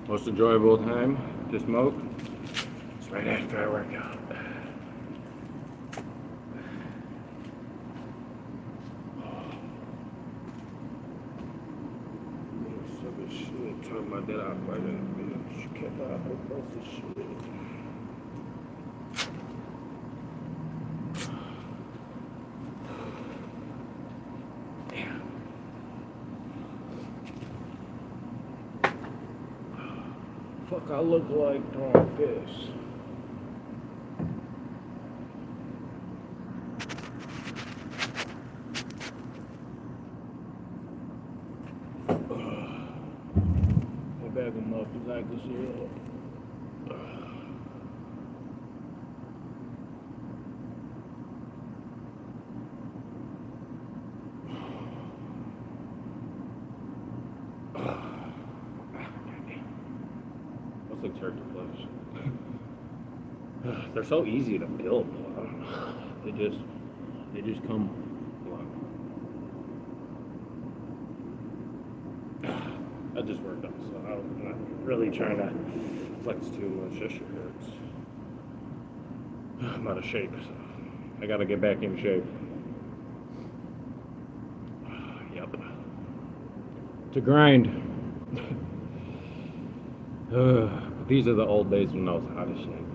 Most enjoyable time to smoke. It's right after I work out. Shit, talking about that out right in the bitch. Kept out a bunch of shit. Fuck, I look like throwing fish. My bag of muffins, I can see it. Looks like turkey flesh. They're so easy to build. I don't know. They just come. I just worked out, so I'm not really trying to flex too much. That shit hurts. I'm out of shape, so I gotta get back in shape. Yep. To grind. These are the old days when I was out of shape.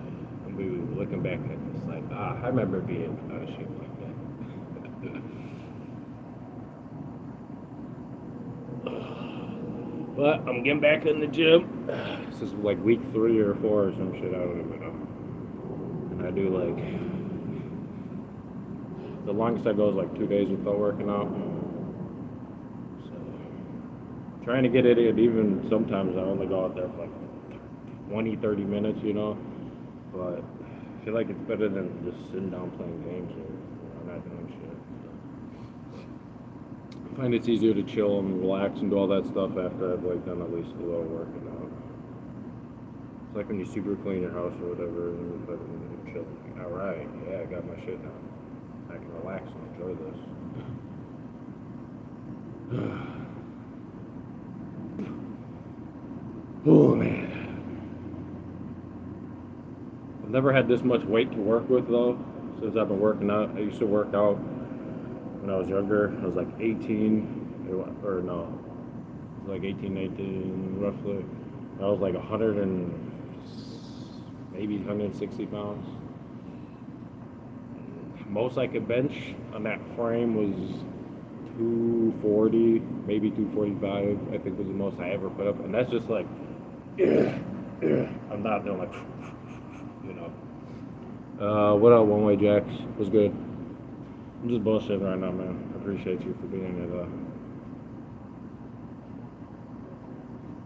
And we were looking back at it, it's like, I remember being out of shape like that. But I'm getting back in the gym. This is like week 3 or 4 or some shit, I don't even know. And I do like, the longest I go is like 2 days without working out. So, trying to get it in, even sometimes I only go out there for like 20, 30 minutes, you know. But I feel like it's better than just sitting down playing games or not doing shit. I find it's easier to chill and relax and do all that stuff after I've like done at least a little working out. It's like when you super clean your house or whatever and you chill. All right, yeah, I got my shit now. I can relax and enjoy this. Oh man. I've never had this much weight to work with though since I've been working out. I used to work out when I was younger. I was like 18, or no, it was like 18, 19 roughly. I was like 100 and maybe 160 pounds. Most I could bench on that frame was 240, maybe 245. I think was the most I ever put up, and that's just like I'm not doing like you know. What up, One Way Jacks? What's good? I'm just bullshitting right now, man. I appreciate you for being here,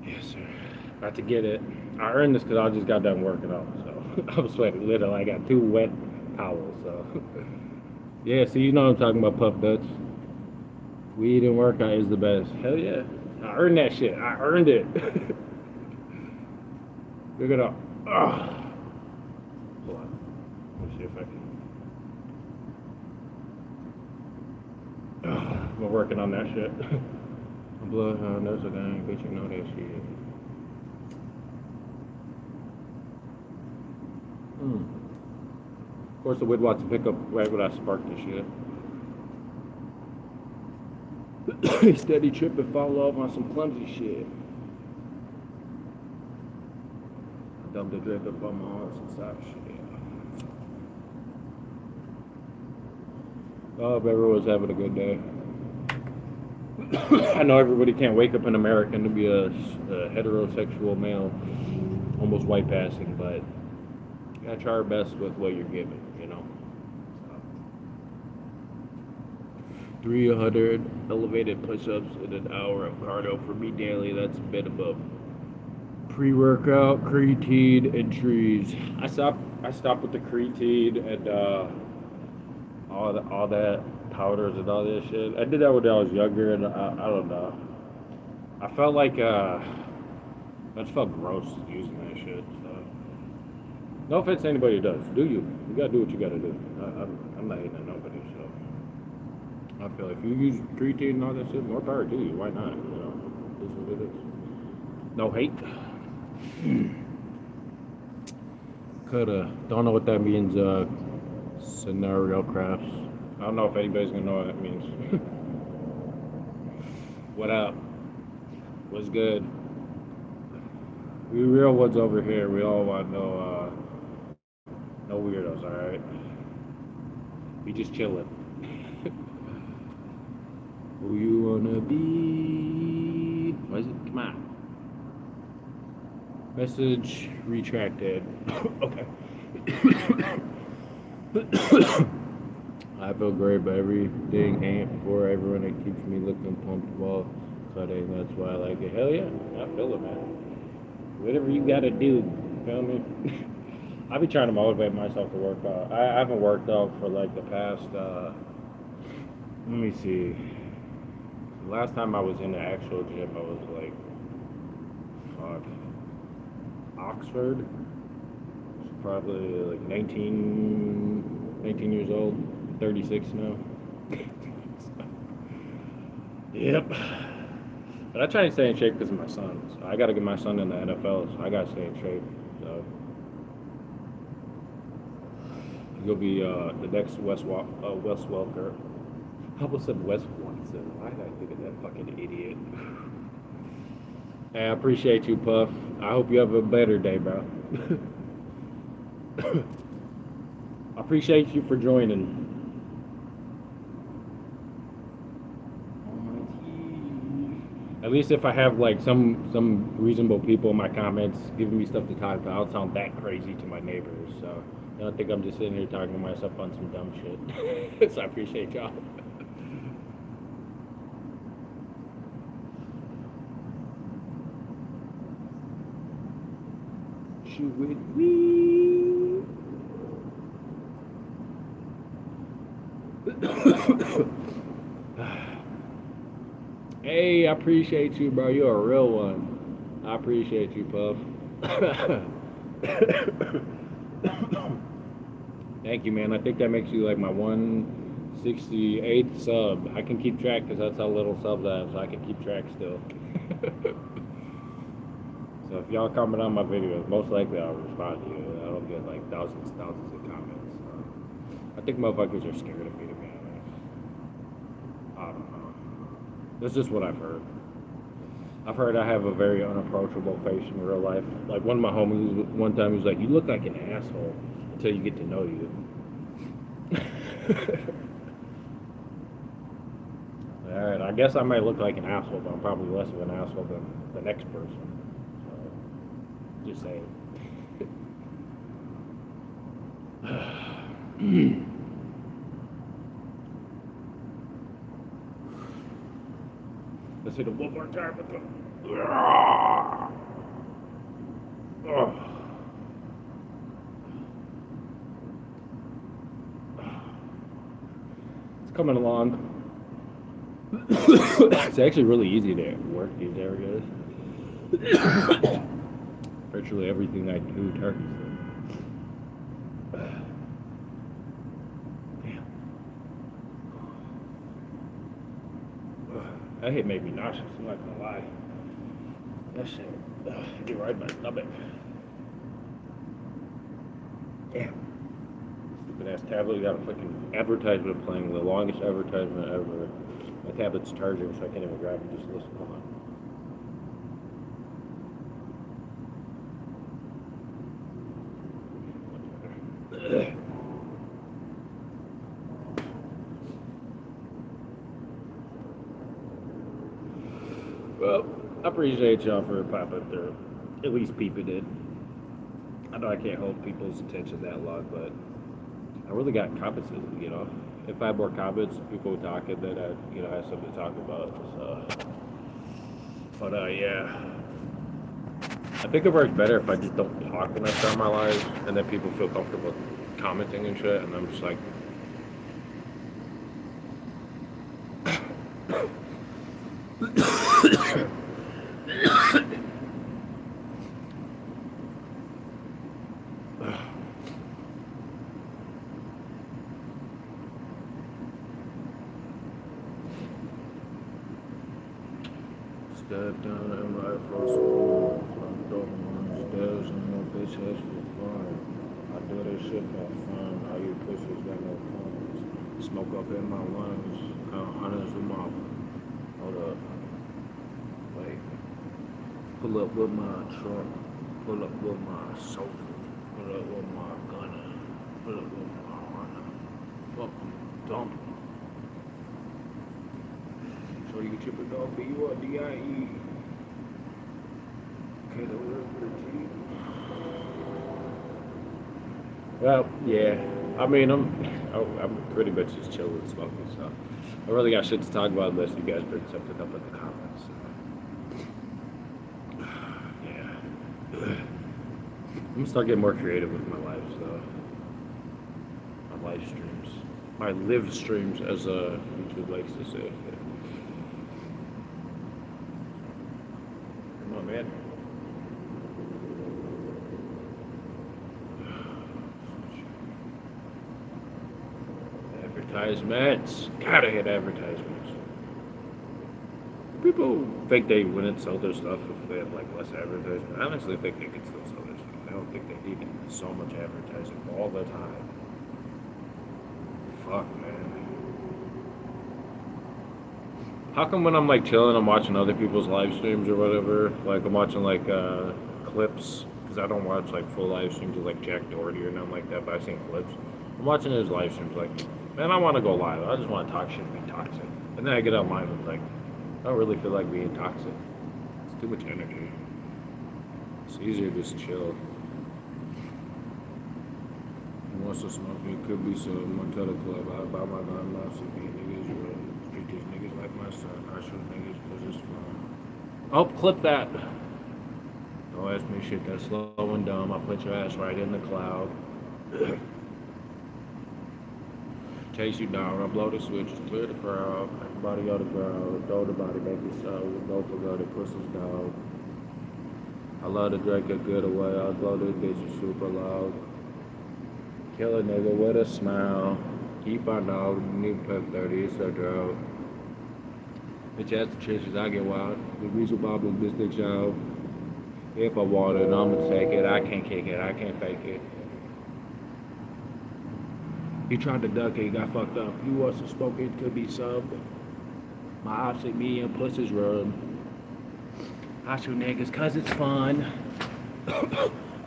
yes, sir. About to get it. I earned this because I just got done working out, so I'm sweating. Literally, I got 2 wet towels, so. Yeah, see, you know what I'm talking about, Puff Dutch. Weed and workout is the best. Hell yeah. I earned that shit. I earned it. Look it up. Hold on. Let's see if I can. I'm working on that shit. Bloodhound, that's a gang, bitch, you know that shit. Of course, the Wood wants to pick up right when I spark this shit. Steady trip and follow up on some clumsy shit. I dumped the drip up on my arms and stop shit. I hope everyone's having a good day. I know everybody can't wake up in America and to be a heterosexual male, almost white passing, but you gotta try our best with what you're given, you know. 300 elevated push-ups in an hour of cardio for me daily. That's a bit above pre-workout, creatine, and trees. I stopped with the creatine and all that powders and all that shit. I did that when I was younger, and I don't know. I felt like I just felt gross using that shit. So. No offense to anybody who does. Do you? You gotta do what you gotta do. I'm not hating at nobody. So I feel like if you use creatine and all that shit, more power to you. Why not? You know, this is what it is. No hate. Coulda. Don't know what that means. Scenario crafts. I don't know if anybody's gonna know what that means. What up? What's good? We real ones over here. We all want no weirdos. All right. We just chilling. Who you wanna be? What is it? Come on. Message retracted. Okay. I feel great, but everything ain't for everyone. It keeps me looking pumped while cutting. That's why I like it. Hell yeah. I feel it, man. Whatever you gotta do. Feel me? I be trying to motivate myself to work out. I haven't worked out for like the past, let me see. The last time I was in the actual gym, I was like, fuck, Oxford. Probably like 19 years old, 36 now. Yep. But I try to stay in shape because of my son. So I got to get my son in the NFL, so I got to stay in shape. So he'll be the next Wes Welker. I almost said Wes Watson. Why did I think of that fucking idiot? Hey, I appreciate you, Puff. I hope you have a better day, bro. I appreciate you for joining. At least if I have like some reasonable people in my comments giving me stuff to talk about, I'll sound that crazy to my neighbors. So I don't think I'm just sitting here talking to myself on some dumb shit. So I appreciate y'all. Shoot with me. Hey, I appreciate you, bro. You're a real one. I appreciate you, Puff. Thank you, man. I think that makes you like my 168th sub. I can keep track because that's how little subs I have, so I can keep track still. So if y'all comment on my videos, most likely I'll respond to you. I don't get like thousands of comments. So I think motherfuckers are scared of me, to be honest. I don't know. That's just what I've heard. I've heard I have a very unapproachable face in real life. Like one of my homies, one time he was like, "You look like an asshole until you get to know you." All right, I guess I might look like an asshole, but I'm probably less of an asshole than the next person. So, just saying. Let's hit it one more time. It's coming along. It's actually really easy to work these areas. Virtually everything I do targets them. Damn. That hit made me nauseous, I'm not gonna lie. That shit get right in my stomach. Damn. Stupid ass tablet got a fucking advertisement playing, the longest advertisement ever. My tablet's charging, so I can't even grab it. Just listen. Hold on. Well, I appreciate y'all for popping through. At least peeping it. I know I can't hold people's attention that long, but I really got comments, If I had more comments, people talking, then I, have something to talk about. So, but yeah, I think it works better if I just don't talk when I start my lives, and then people feel comfortable commenting and shit, and I'm just like. Step down and right for school. I'm throwing on the stairs and no bitch ass for fun. I do this shit for fun. All you pussies got no funds. Smoke up in my lungs. Count hundreds of my. Hold up. Wait. Pull up with my truck. Pull up with my sofa. Pull up with my gunner. Pull up with my runner. Fuck them. Dump. So you chip it off, B-U-R-D-I-E. Well, yeah. I mean, I'm pretty much just chilling and smoking, so I really got shit to talk about unless you guys bring something up in the comments. Yeah. I'm gonna start getting more creative with my life, so my live streams, my live streams, as YouTube likes to say. Come on, man. Advertisements. Gotta hit advertisements. People think they wouldn't sell their stuff if they had like less advertising. I honestly think they could still sell their stuff. I don't think they need so much advertising all the time. Fuck, man. How come when I'm like chilling, I'm watching other people's live streams or whatever? Like I'm watching like clips, because I don't watch like full live streams of like Jack Doherty or nothing like that, but I've seen clips. I'm watching his live streams like, man, I want to go live. I just want to talk shit and be toxic. And then I get online and like, I don't really feel like being toxic. It's too much energy. It's easier to just chill. Who wants to smoke me? Could be some. One tell the club. I buy my gun, lots of beat niggas. Treat these niggas like my son. I shoot niggas because it's fun. Oh, clip that. Don't ask me shit that's slow and dumb. I put your ass right in the cloud. Chase you down. I blow the switches, clear the crowd. Everybody on the ground. Throw the body, make it so. We go for good, it pushes down. I love to drink a good away. I blow this bitch super loud. Kill a nigga with a smile. Keep on out. Need pep 30. It's a drought. Bitch ass the trenches. I get wild. The weasel bobble, this dick shout. If I want it, I'ma take it. I can't kick it. I can't fake it. He tried to duck it, he got fucked up. He wants to smoke it, could be subbed. My opposite me and pussies run. I shoot niggas cause it's fun.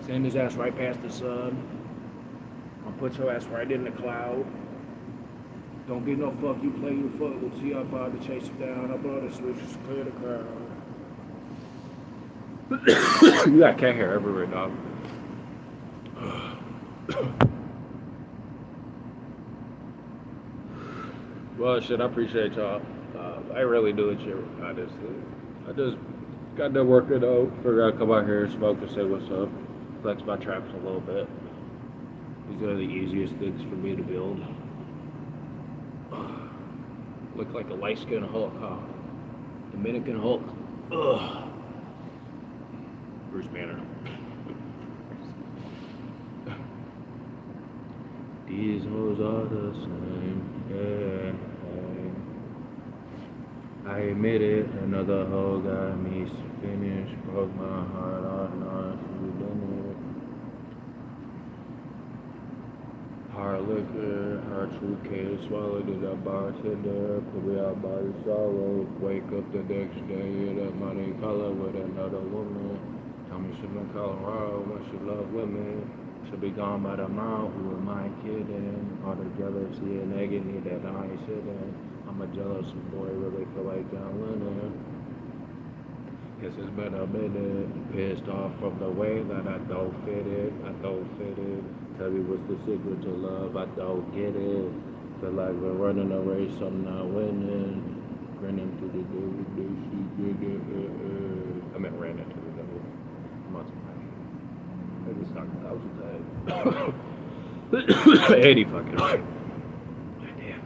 Send his ass right past the sun. I'll put your ass right in the cloud. Don't get no fuck, you play, you fuck. We'll see how far to chase you down. I blow the switches, clear the crowd. You got cat hair everywhere, dog. Well, shit, I appreciate y'all. I really do it, shit, honestly. I just got done working out. Figured I'd come out here, smoke, and say what's up. Flex my traps a little bit. These are the easiest things for me to build. Look like a light-skinned Hulk, huh? Dominican Hulk. Ugh. Bruce Banner. These hoes are the same. Yeah. I admit it, another hoe got me finished, broke my heart off, not you done it. Hard liquor, hard true case, swallowed it up bartender, put me out by the sorrow, wake up the next day in a money color with another woman. Tell me she been Colorado when she love women. She'll be gone by the mouth, who am I kidding? All the jealousy and agony that I ain't sitting. I'm a jealous boy, really feel like John Lennon. Guess it's been a minute. Pissed off from the way that I don't fit it. I don't fit it. Tell me what's the secret to love? I don't get it. Feel like we're running a race, I'm not winning. Grinning to the devil, she grinning. I meant ran into the devil. I'm on some maybe it's not 1,000 times. 80 fucking. Damn.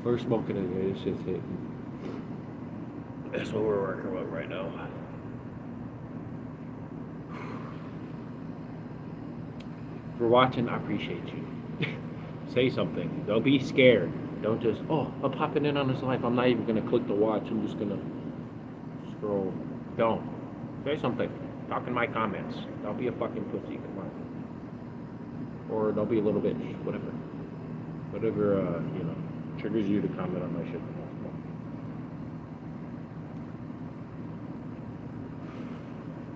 First smoking in here, this shit's hitting. That's what we're working with right now. For watching, I appreciate you. Say something. Don't be scared. Don't just, oh, I'm popping in on his life. I'm not even gonna click the watch. I'm just gonna scroll. Don't. Say something. Talk in my comments. Don't be a fucking pussy. Come on. Or don't be a little bitch. Whatever. Whatever, triggers you to comment on my shit.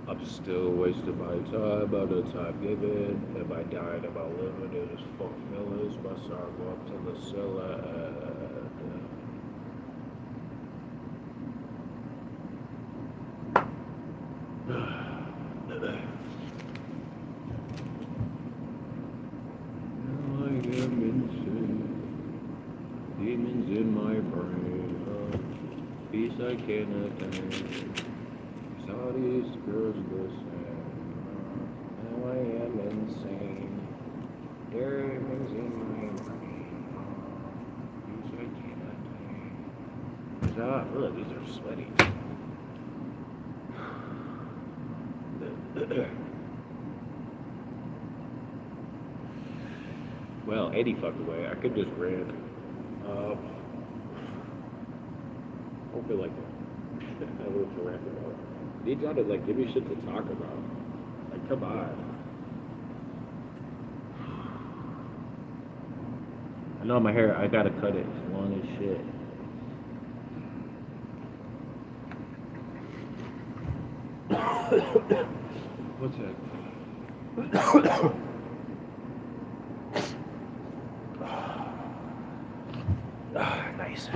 I'm still wasting my time on the time given. If I died about living, it is fuck millions. My song go up to the cellar. Demons in my brain. Peace I cannot attain. Saw these girls the same. Now I am insane. Demons in my brain. Peace I cannot attain. Ugh, these are sweaty. Well, 80 fucked away. I could just rant. Hopefully, like, I would have rant about. Need y'all to, like, give me shit to talk about. Like, come on. I know my hair, I gotta cut it. It's long as shit. What's that? Nice.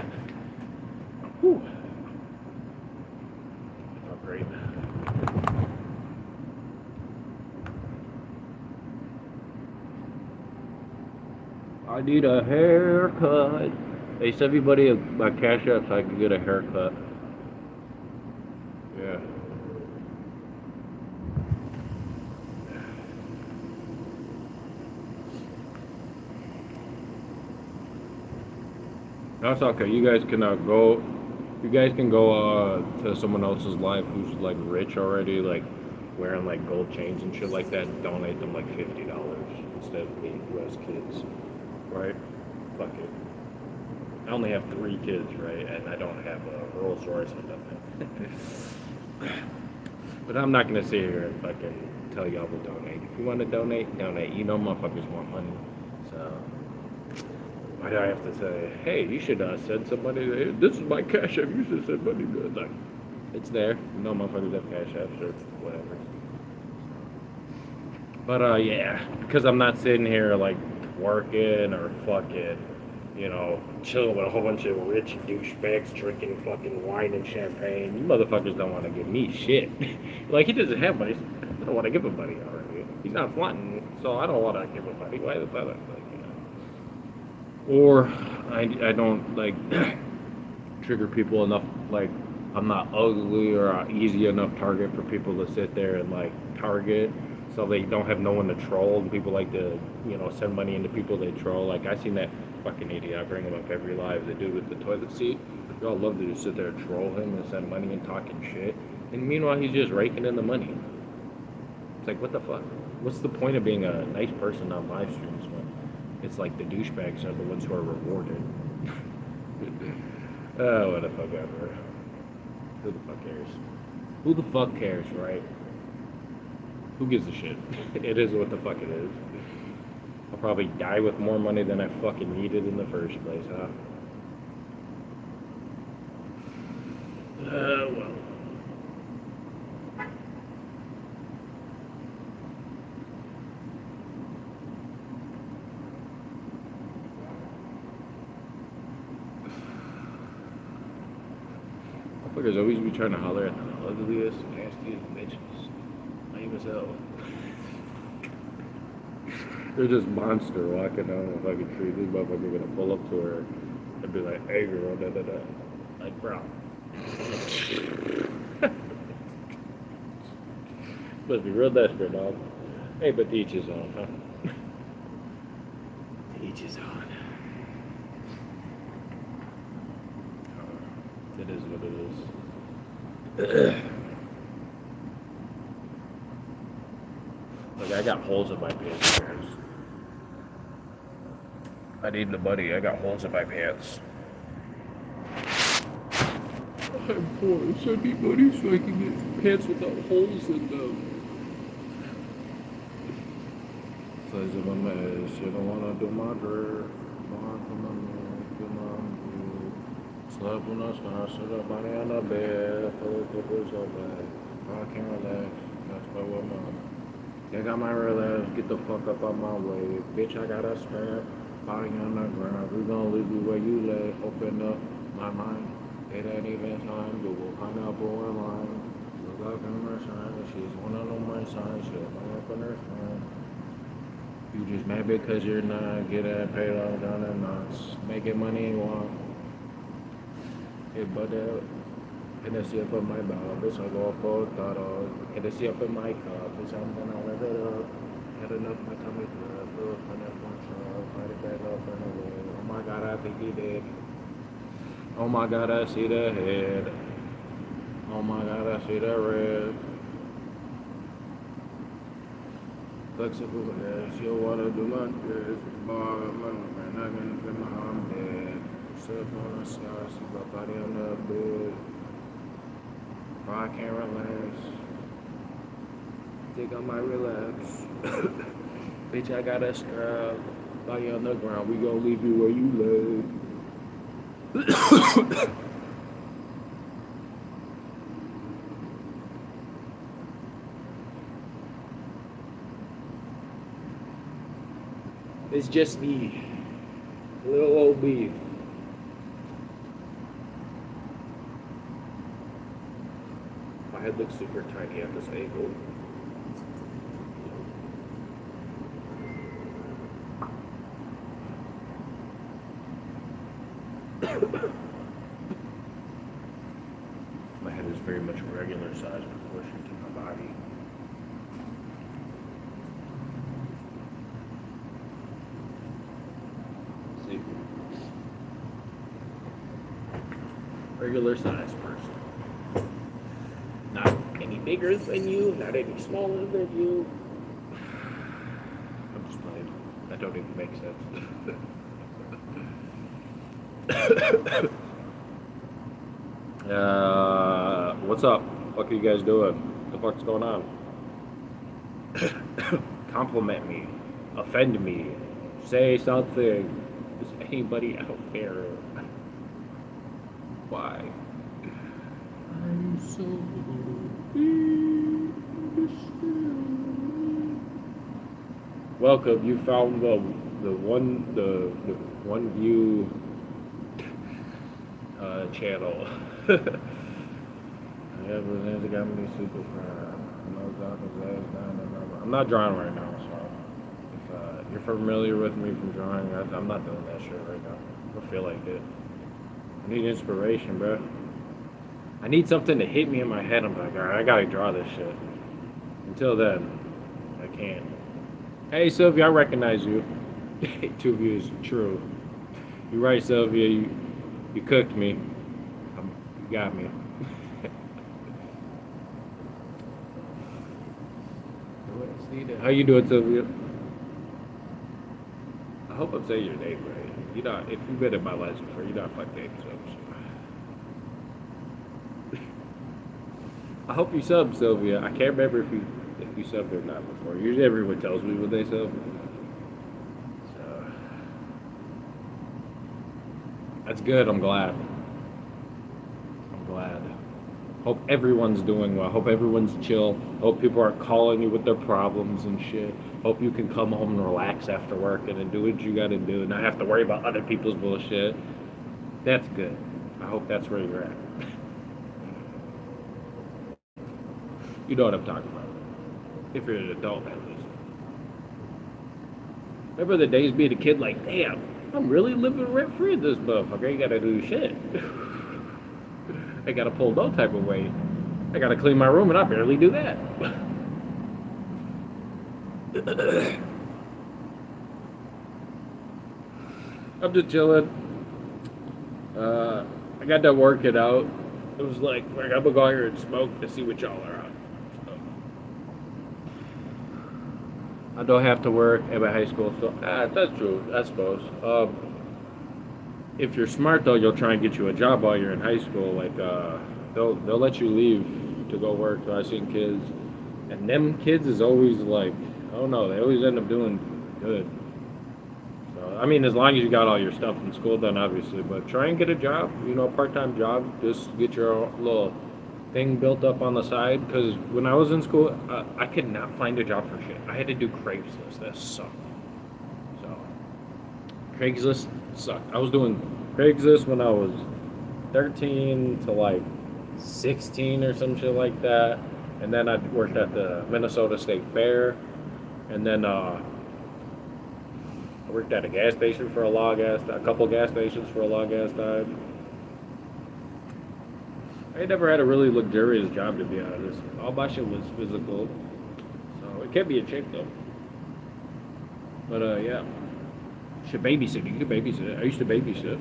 Whew. Felt great. I need a haircut. Hey, send everybody my cash app so I can get a haircut. Yeah. That's okay. You guys can go. You guys can go to someone else's live who's like rich already, like wearing like gold chains and shit like that. And donate them like $50 instead of me who has kids, right? Fuck it. I only have 3 kids, right? And I don't have a Rolls Royce or nothing. But I'm not gonna sit here and fucking tell y'all to donate. If you want to donate, donate. You know, motherfuckers want money, so. Why do I have to say, hey, you should send somebody, hey, this is my cash app, you should send money to it. Like, it's there. No motherfuckers have cash apps or whatever. But, yeah, because I'm not sitting here, like, working or fucking, chilling with a whole bunch of rich douchebags drinking fucking wine and champagne. You motherfuckers don't want to give me shit. Like, he doesn't have money. I don't want to give him money already. He's not flaunting, so I don't want to give him money. Why the fuck? Or I don't like trigger people enough. Like I'm not ugly or an easy enough target for people to sit there and like target, so they don't have no one to troll. And people like to send money into people they troll. Like I seen that fucking idiot. I bring him up every live. The dude with the toilet seat. Y'all love to just sit there and troll him and send money and talking shit. And meanwhile he's just raking in the money. It's like what the fuck? What's the point of being a nice person on live streams when it's like the douchebags are the ones who are rewarded? Oh, what the fuck ever. Who the fuck cares? Who the fuck cares, right? Who gives a shit? It is what the fuck it is. I'll probably die with more money than I fucking needed in the first place, huh? Well. Motherfuckers always be trying to holler at the ugliest, nastiest bitches. Lame as hell. They're just monster walking down the fucking street. This motherfucker gonna pull up to her and be like, hey girl, da da da. Like, bro. Must be real desperate, dog. Hey, but to each his own, huh? To each his own. It is what it is. Like, I got holes in my pants. I need the money. I got holes in my pants. I'm poor, so I need money so I can get pants without holes in them. Says if I'm mad, she don't wanna do my dress. Slept when I started, sit up body on the bed, full of people so bad. I can't relax, that's what we're mom. They got my relax, get the fuck up on my way. Bitch, I got a strap, body on the ground. We gonna leave you where you lay, open up my mind. It ain't even time, you will pineapple and lime. Look up in her sign, she's one of my signs, she'll come up in her phone. You just mad because you're not getting paid on down and knots. Making money you want. Hey, but Hennessy up in my mouth, bitch, I go for throttle. Hennessy up in my cup, bitch, I'm gonna live it up. Had enough, my tummy club, full of fun and control. Fight it back up and away. Oh my god, I think he did. Oh my god, I see the head. Oh my god, I see the red. Flexible ass, you wanna do my this. Bar, man, I can feel my arm dead. Sit on the side, see my body on the bed. I can't relax. Think I might relax. Bitch, I got a strap. Body on the ground. We gonna leave you where you lay. It's just me. Little old me. My head looks super tiny at this angle. My head is very much a regular size proportion to my body. See? Regular size person. Not any bigger than you, not any smaller than you. I'm just playing. That don't even make sense. What's up? What are you guys doing? What the fuck's going on? Compliment me. Offend me. Say something. Is anybody out there? Why? I'm so welcome. You found the one view channel. Everything's got me super fine. I'm not drawing right now, so if you're familiar with me from drawing, I'm not doing that shit right now. I don't feel like it. I need inspiration, bro. I need something to hit me in my head. I'm like, alright, I gotta draw this shit. Until then, I can't. Hey, Sylvia, I recognize you. 2 views, true. You're right, Sylvia. You cooked me. You got me. How you doing, Sylvia? I hope I'm saying your name right. You not if you've been in my life before, you not my name subs. I hope you sub, Sylvia. I can't remember if you subbed or not before. Usually everyone tells me when they sub. So that's good. I'm glad. I'm glad. Hope everyone's doing well. Hope everyone's chill. Hope people aren't calling you with their problems and shit. Hope you can come home and relax after work and do what you gotta do and not have to worry about other people's bullshit. That's good. I hope that's where you're at. You know what I'm talking about. If you're an adult, at least. Remember the days being a kid like, damn, I'm really living rent free in this motherfucker. You gotta do shit. I gotta pull no type of weight. I gotta clean my room and I barely do that. I'm just chilling. I got done working out. It was like, I'm gonna go out here and smoke to see what y'all are on. So, I don't have to work at my high school, so that's true, I suppose. If you're smart though, you'll try and get you a job while you're in high school. Like they'll let you leave to go work. So I seen kids, and them kids is always like, I don't know, they always end up doing good. So I mean, as long as you got all your stuff in school done, obviously. But try and get a job, part-time job. Just get your little thing built up on the side. Because when I was in school, I could not find a job for shit. I had to do Craigslist. That sucked. So Craigslist sucked. I was doing Craigslist when I was 13 to like 16 or some shit like that. And then I worked at the Minnesota State Fair. And then I worked at a gas station for a couple gas stations for a long ass time. I never had a really luxurious job to be honest. All my shit was physical, so it can be a shape though. But yeah, should babysit. You could babysit. I used to babysit.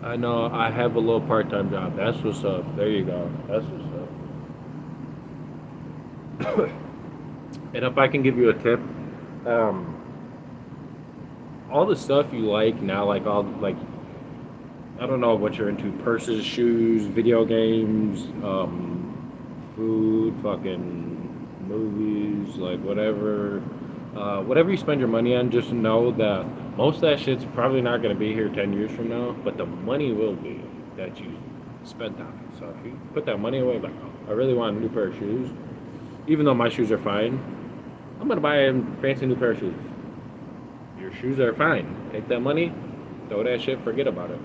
I know I have a little part-time job. That's what's up. There you go. That's what's up. And if I can give you a tip, um, all the stuff you like now, like all like I don't know what you're into: purses, shoes, video games, food, fucking movies, like whatever. Whatever you spend your money on, just know that most of that shit's probably not going to be here 10 years from now, but the money will be that you spent on it. So if you put that money away, like, oh, I really want a new pair of shoes, even though my shoes are fine, I'm going to buy a fancy new pair of shoes. Your shoes are fine. Take that money, throw that shit, forget about it.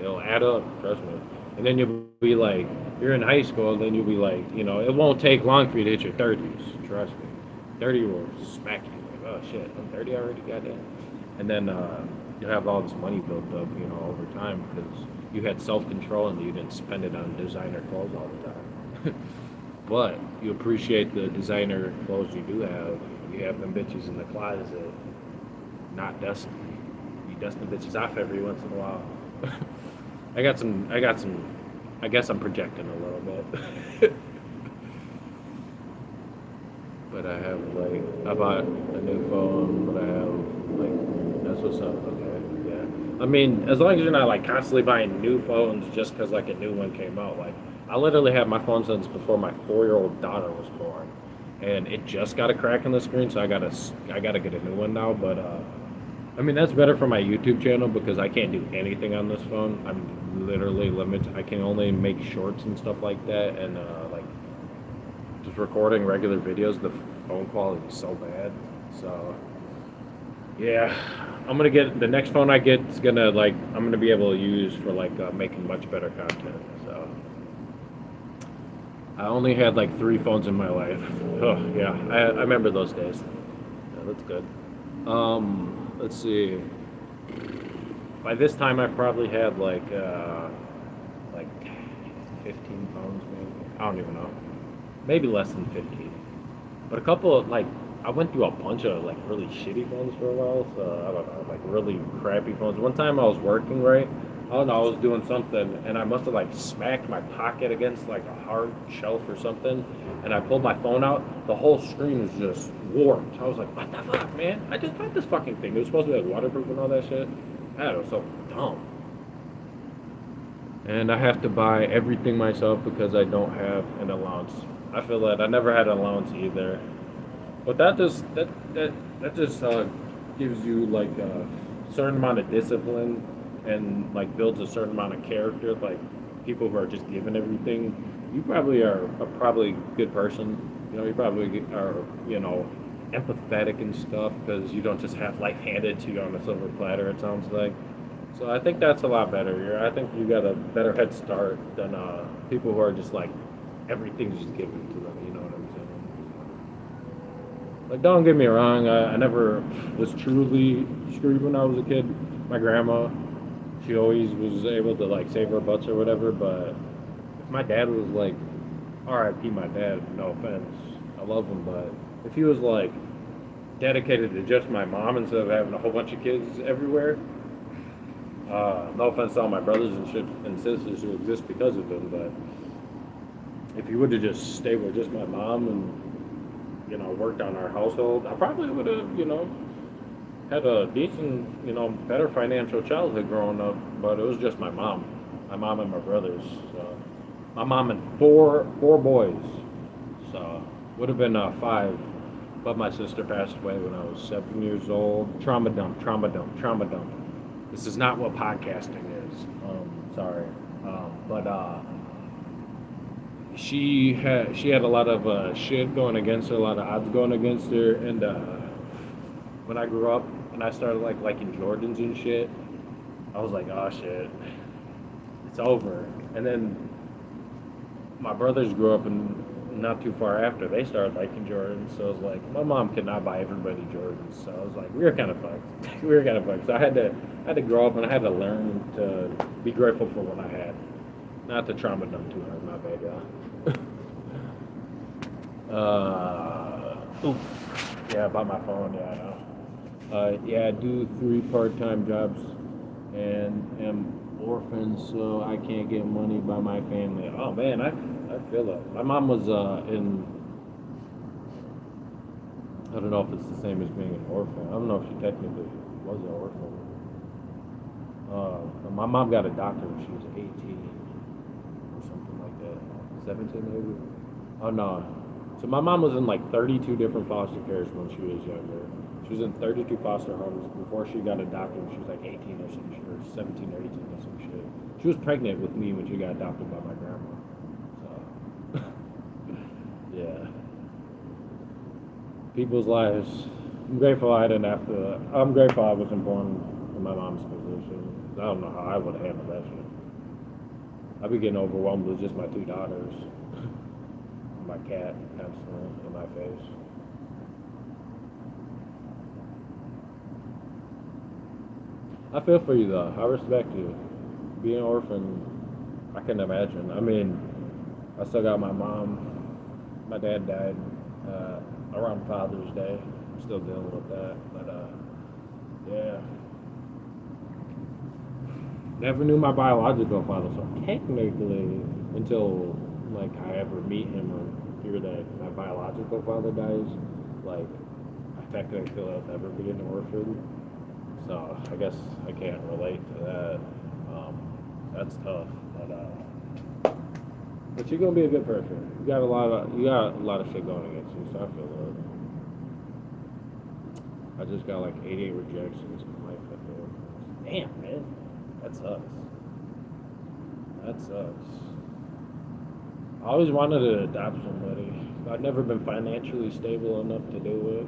It'll add up, trust me. And then you'll be like, you're in high school, then you'll be like, it won't take long for you to hit your 30s, trust me. 30 will smack you. Like, oh shit, I'm 30 already, goddamn. And then you'll have all this money built up, over time because you had self-control and you didn't spend it on designer clothes all the time. But you appreciate the designer clothes you do have. You have them bitches in the closet, not dusty. You dust the bitches off every once in a while. I got some, I guess I'm projecting a little bit. But I bought a new phone, but I have, that's what's up, okay, yeah. I mean, as long as you're not, constantly buying new phones just because, a new one came out. I literally had my phone since before my 4-year-old daughter was born. And it just got a crack in the screen, so I gotta get a new one now, but, I mean, that's better for my YouTube channel because I can't do anything on this phone. I'm literally limited. I can only make shorts and stuff like that, and, just recording regular videos, the phone quality is so bad. So yeah, I'm gonna get the next phone I get is gonna I'm gonna be able to use for making much better content. So I only had 3 phones in my life. Oh yeah, I remember those days. Yeah, that's good. Let's see. By this time, I probably had like 15 phones maybe. I don't even know. Maybe less than 15. But a couple of I went through a bunch of really shitty phones for a while, so I don't know, really crappy phones. One time I was working, right? I don't know, I was doing something and I must have smacked my pocket against a hard shelf or something, and I pulled my phone out. The whole screen was just warped. I was like, what the fuck, man? I just bought this fucking thing. It was supposed to be waterproof and all that shit. That was so dumb. And I have to buy everything myself because I don't have an allowance. I feel that I never had an allowance either. But that just gives you a certain amount of discipline and builds a certain amount of character. People who are just given everything, you probably are a probably good person. You probably are empathetic and stuff because you don't just have life handed to you on a silver platter. It sounds like. So I think that's a lot better. I think you got a better head start than people who are just everything's just given to them. You know what I'm saying? Don't get me wrong. I never was truly screwed when I was a kid. My grandma, she always was able to save her butts or whatever. But if my dad was R.I.P. my dad. No offense, I love him, but if he was dedicated to just my mom instead of having a whole bunch of kids everywhere. No offense to all my brothers and shit and sisters who exist because of him, but if he would have just stayed with just my mom and worked on our household, I probably would have, had a decent, better financial childhood growing up. But it was just my mom and my brothers. So my mom and four boys. So would have been five. But my sister passed away when I was 7 years old. Trauma dump, trauma dump, trauma dump. This is not what podcasting is. Sorry. But she had a lot of shit going against her, a lot of odds going against her, and when I grew up and I started liking Jordans and shit, I was like, oh shit, it's over. And then my brothers grew up and not too far after they started liking Jordans, so I was like, my mom could not buy everybody Jordans, so I was like, we were kind of fucked. We were kind of fucked. So I had to grow up and I had to learn to be grateful for what I had, not to trauma dump too hard. My bad, y'all. Yeah, about my phone. Yeah, I know. Yeah, I do 3 part-time jobs and am orphan, so I can't get money by my family. Oh man, I feel it. My mom was in. I don't know if it's the same as being an orphan. I don't know if she technically was an orphan. My mom got adopted when she was 18 or something like that. 17 maybe. Oh no. So my mom was in like 32 different foster cares when she was younger. She was in 32 foster homes before she got adopted when she was like 18 or some shit, or 17 or 18 or some shit. She was pregnant with me when she got adopted by my grandma. So, yeah. People's lives. I'm grateful I didn't have to. I'm grateful I wasn't born in my mom's position. I don't know how I would have handled that shit. I'd be getting overwhelmed with just my 2 daughters. My cat constantly in my face. I feel for you though. I respect you. Being an orphan, I can imagine. I mean, I still got my mom. My dad died around Father's Day. I'm still dealing with that. But yeah, never knew my biological father. So technically, until like I ever meet him or hear that my biological father dies, like I technically feel I'll never be an orphan. So I guess I can't relate to that. Um, that's tough, but you're gonna be a good person. You got a lot of shit going against you, so I feel it. I just got like 88 rejections in life. I feel. Damn, man, that sucks. That sucks. I always wanted to adopt somebody. I've never been financially stable enough to do it.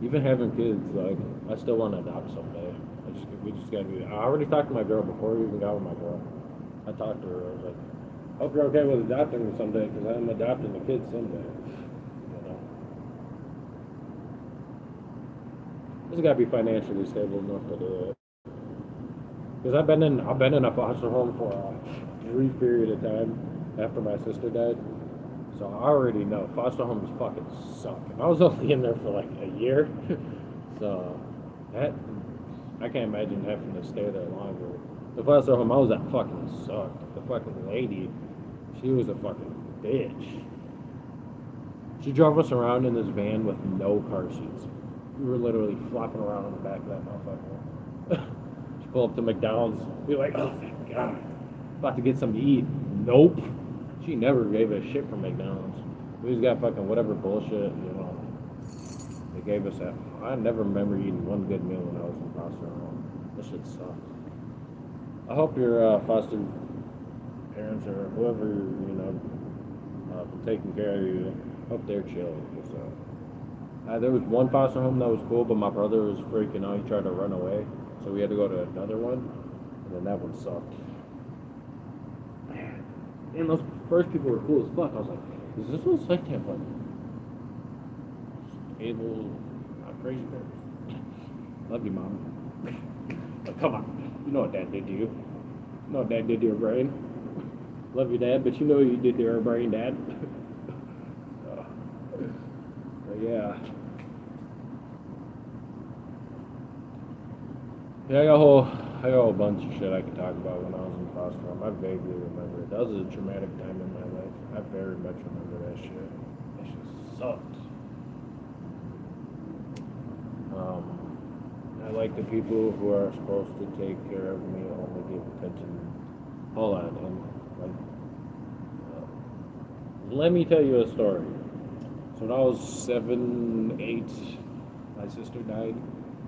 Even having kids, like I still want to adopt someday. We just gotta be. I already talked to my girl before we even got with my girl. I talked to her. I was like, hope you're okay with adopting me someday, because I'm adopting the kids someday. Just gotta be financially stable enough to do it. Because I've been in a foster home for a brief period of time after my sister died. So I already know foster homes fucking suck. And I was only in there for like a year, so that I can't imagine having to stay there longer. The foster home I was at fucking sucked. The fucking lady, she was a fucking bitch. She drove us around in this van with no car seats. We were literally flopping around on the back of that motherfucker. She pulled up to McDonald's, be like, oh thank God, about to get something to eat. Nope. She never gave a shit from McDonald's. We just got fucking whatever bullshit. They gave us that. I never remember eating one good meal when I was in foster home. This shit sucks. I hope your foster parents or whoever taking care of you. Hope they're chill. There was one foster home that was cool, but my brother was freaking out. He tried to run away, so we had to go to another one, and then that one sucked. Man, and those first people were cool as fuck. I was like, is this what it's like to have like able, not crazy parents? Love you, mom. Like, come on, you know what dad did to you. You know what dad did to your brain. Love you, dad, but you know what you did to your brain, dad. But yeah. Yeah, I got a whole bunch of shit I could talk about when I was in foster home. I vaguely remember it. That was a traumatic time in my life. I very much remember that shit. That shit sucked. I like the people who are supposed to take care of me only give attention. Hold on, and like, let me tell you a story. So when I was 7, 8, my sister died.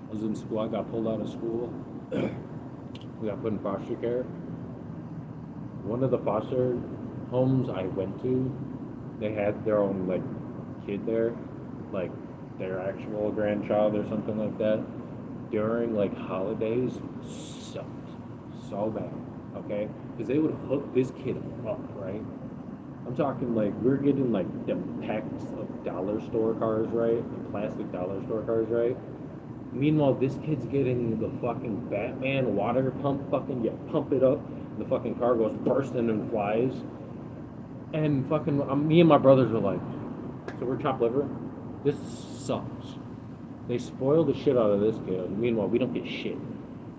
I was in school. I got pulled out of school. We got put in foster care. One of the foster homes I went to, they had their own like kid there, like their actual grandchild or something like that. During like holidays, sucked so bad. Okay, because they would hook this kid up, right? I'm talking like we're getting like the packs of dollar store cars, right? The plastic dollar store cars, right? Meanwhile, this kid's getting the fucking Batman water pump, fucking you pump it up, and the fucking car goes bursting and flies. And fucking, me and my brothers are like, so we're chopped liver. This sucks. They spoil the shit out of this kid. Meanwhile, we don't get shit.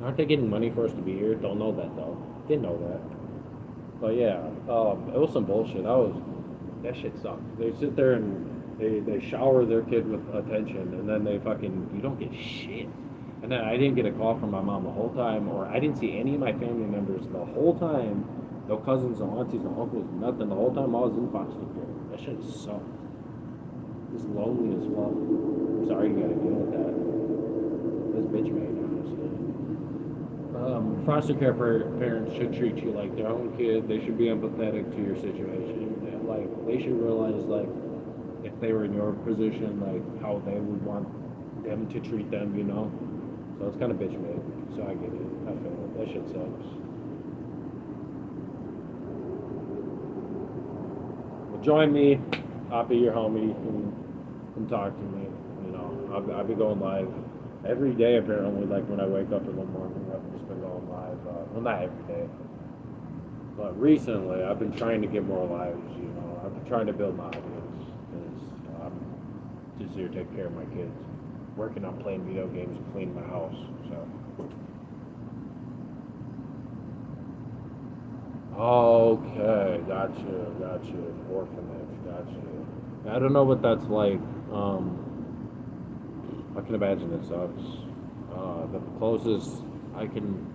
Aren't they getting money for us to be here? Don't know that though. Didn't know that. But yeah, it was some bullshit. That shit sucked. They sit there and they shower their kid with attention, and then they fucking you don't get shit. And then I didn't get a call from my mom the whole time, or I didn't see any of my family members the whole time. No cousins, no aunties, no uncles, nothing. The whole time I was in foster care. That shit sucked. It's lonely as well. I'm sorry you gotta deal with that. This bitch made honestly. Foster care parents should treat you like their own kid. They should be empathetic to your situation. And, like they should realize like if they were in your position, like how they would want them to treat them, you know. So it's kind of bitch made. So I get it. I feel it. That shit sucks. Well, join me. I'll be your homie. Come talk to me. You know, I'll be going live every day apparently. Like when I wake up in the morning, I've just been going live. Well, not every day, but recently I've been trying to get more lives. You know, I've been trying to build my audience because I'm just here to take care of my kids, working on playing video games, and cleaning my house. So. Okay, gotcha. Orphanage, gotcha. I don't know what that's like. I can imagine it sucks. The closest I can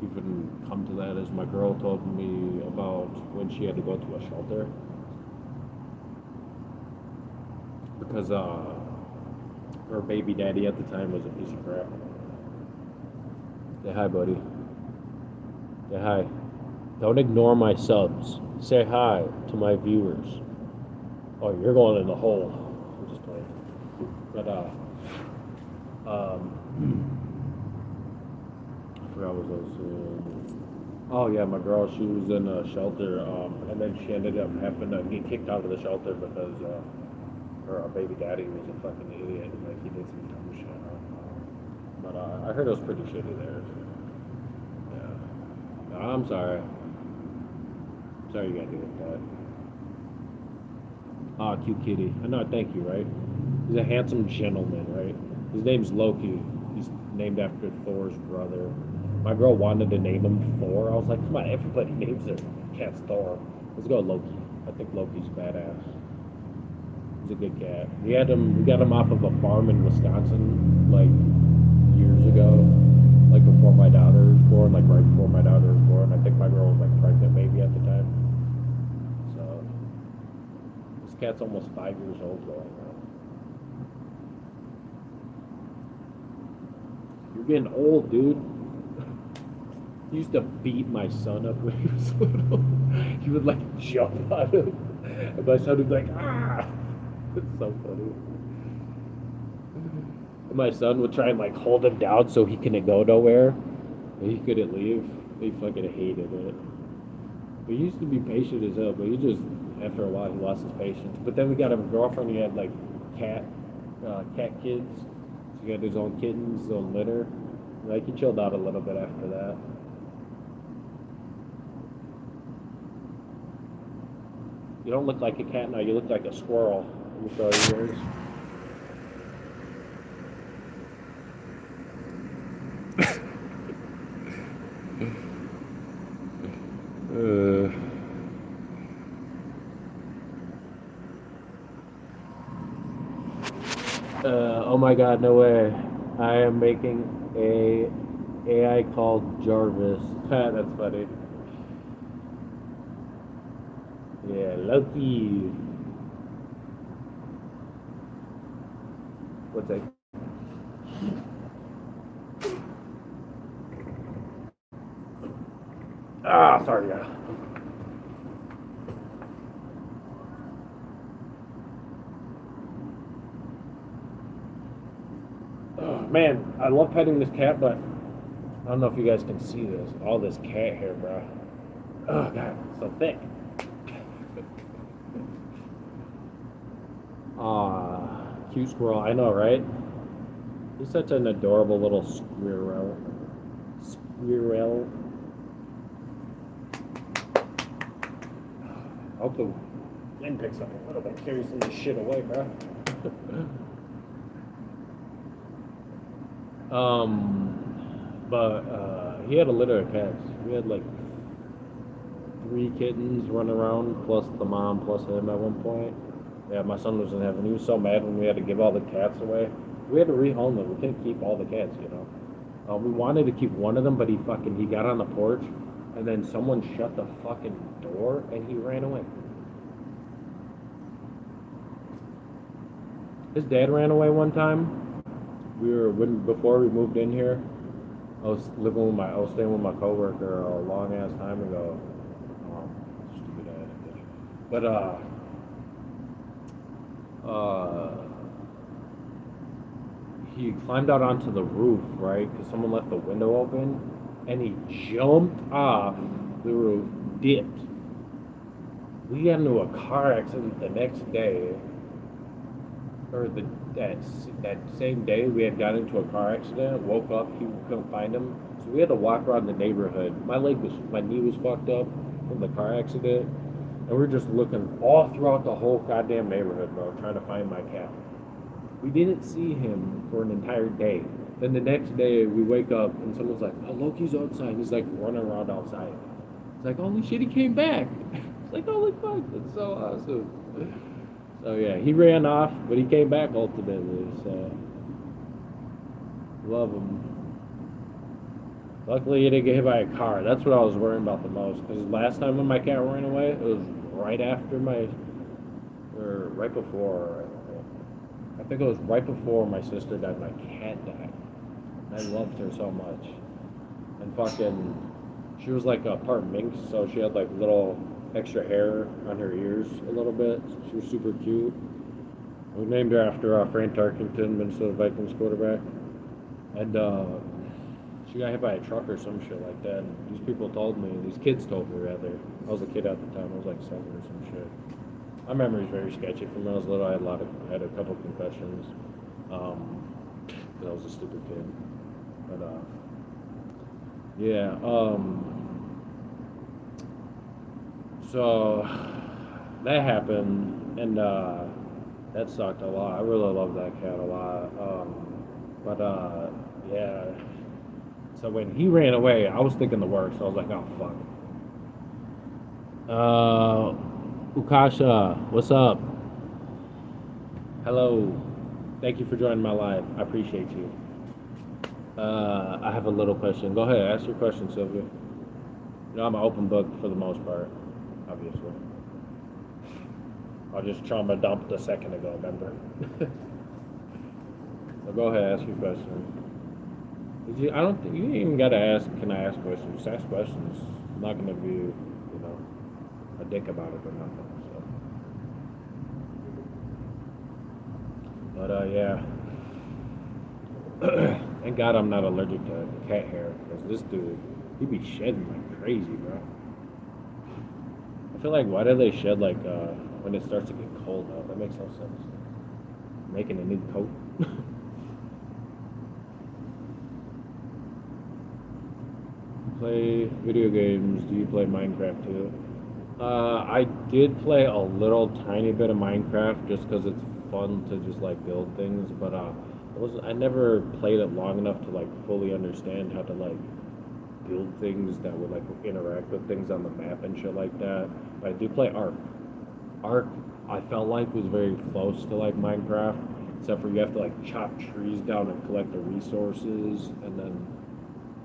even come to that is my girl told me about when she had to go to a shelter because her baby daddy at the time was a piece of crap. Say hi, buddy. Say hi. Don't ignore my subs. Say hi to my viewers. Oh, you're going in the hole. I'm just playing. But I forgot what I was saying. Oh yeah, my girl, she was in a shelter, and then she ended up having to get kicked out of the shelter because her baby daddy was a fucking idiot and like he did some dumb shit. But I heard it was pretty shitty there. Yeah, I'm sorry. Sorry you gotta deal with that. Ah, cute kitty. I know. Thank you. Right? He's a handsome gentleman. Right? His name's Loki. He's named after Thor's brother. My girl wanted to name him Thor. I was like, come on, everybody names their cats Thor. Let's go Loki. I think Loki's badass. He's a good cat. We got him off of a farm in Wisconsin, like years ago, like before my daughter was born, like right before my daughter was born. I think my girl was like pregnant maybe at the time. So this cat's almost 5 years old right now. You're getting old, dude. He used to beat my son up when he was little. He would like jump on him. And my son would be like, ah! It's so funny. And my son would try and like hold him down so he couldn't go nowhere. And he couldn't leave. He fucking hated it. But he used to be patient as hell, but he just, after a while, he lost his patience. But then we got him a girlfriend, he had like cat, cat kids. So he had his own kittens, his own litter. Like he chilled out a little bit after that. You don't look like a cat now, you look like a squirrel. Let me show you yours. Uh, Oh my god, no way. I am making a AI called Jarvis. That's funny. Yeah, Loki. What's that? Ah, sorry, yeah. Oh, man, I love petting this cat, but I don't know if you guys can see this. All this cat hair, bro. Oh god, it's so thick. Ah, cute squirrel. I know, right? He's such an adorable little squirrel. Squirrel. I hope the wind picks up a little bit, carries some of this shit away, bro. But he had a litter of cats. We had like 3 kittens running around, plus the mom, plus him at one point. Yeah, my son was in heaven. He was so mad when we had to give all the cats away. We had to rehome them. We couldn't keep all the cats, you know. We wanted to keep one of them, but he got on the porch, and then someone shut the fucking door, and he ran away. His dad ran away one time. Before we moved in here. I was staying with my coworker a long ass time ago. Stupid ass bitch. But uh, he climbed out onto the roof, right? Because someone left the window open, and he jumped off the roof, dipped. We got into a car accident the next day, or that same day. We had got into a car accident. Woke up, he couldn't find him, so we had to walk around the neighborhood. My knee was fucked up from the car accident, and we are just looking all throughout the whole goddamn neighborhood, bro, trying to find my cat. We didn't see him for an entire day. Then the next day, we wake up and someone's like, "Oh, Loki's outside." He's like running around outside. It's like, "Holy shit, he came back!" It's like, "Holy fuck, that's so awesome." So yeah, he ran off, but he came back ultimately. So love him. Luckily, he didn't get hit by a car. That's what I was worrying about the most. Because last time when my cat ran away, it was right after or right before. I think it was right before my sister died. My cat died. I loved her so much. And fucking, she was like a part minx, so she had like little extra hair on her ears a little bit. She was super cute. We named her after Frank Tarkington, Minnesota Vikings quarterback. And she got hit by a truck or some shit like that. And these kids told me rather. I was a kid at the time. I was like 7 or some shit. My memory's very sketchy. From when I was little, I had a couple concussions. Um, 'Cause I was a stupid kid. But yeah. So that happened, and that sucked a lot. I really loved that cat a lot. But yeah. So when he ran away, I was thinking the worst. I was like, oh fuck. Ukasha, what's up? Hello. Thank you for joining my live. I appreciate you. I have a little question. Go ahead, ask your question, Sylvia. You know, I'm an open book for the most part, obviously. I just trauma dumped a second ago, remember? So go ahead, ask your question. I don't think you even gotta ask. Can I ask questions? Just ask questions. I'm not gonna be, a dick about it or nothing. So, but yeah. Thank God I'm not allergic to cat hair because this dude, he be shedding like crazy, bro. I feel like why do they shed like when it starts to get cold out? That makes no sense. Making a new coat. Play video games. Do you play Minecraft too? I did play a little tiny bit of Minecraft just because it's fun to just like build things, but I never played it long enough to like fully understand how to like build things that would like interact with things on the map and shit like that. But I do play Ark. Ark, I felt like was very close to like Minecraft except for you have to like chop trees down and collect the resources, and then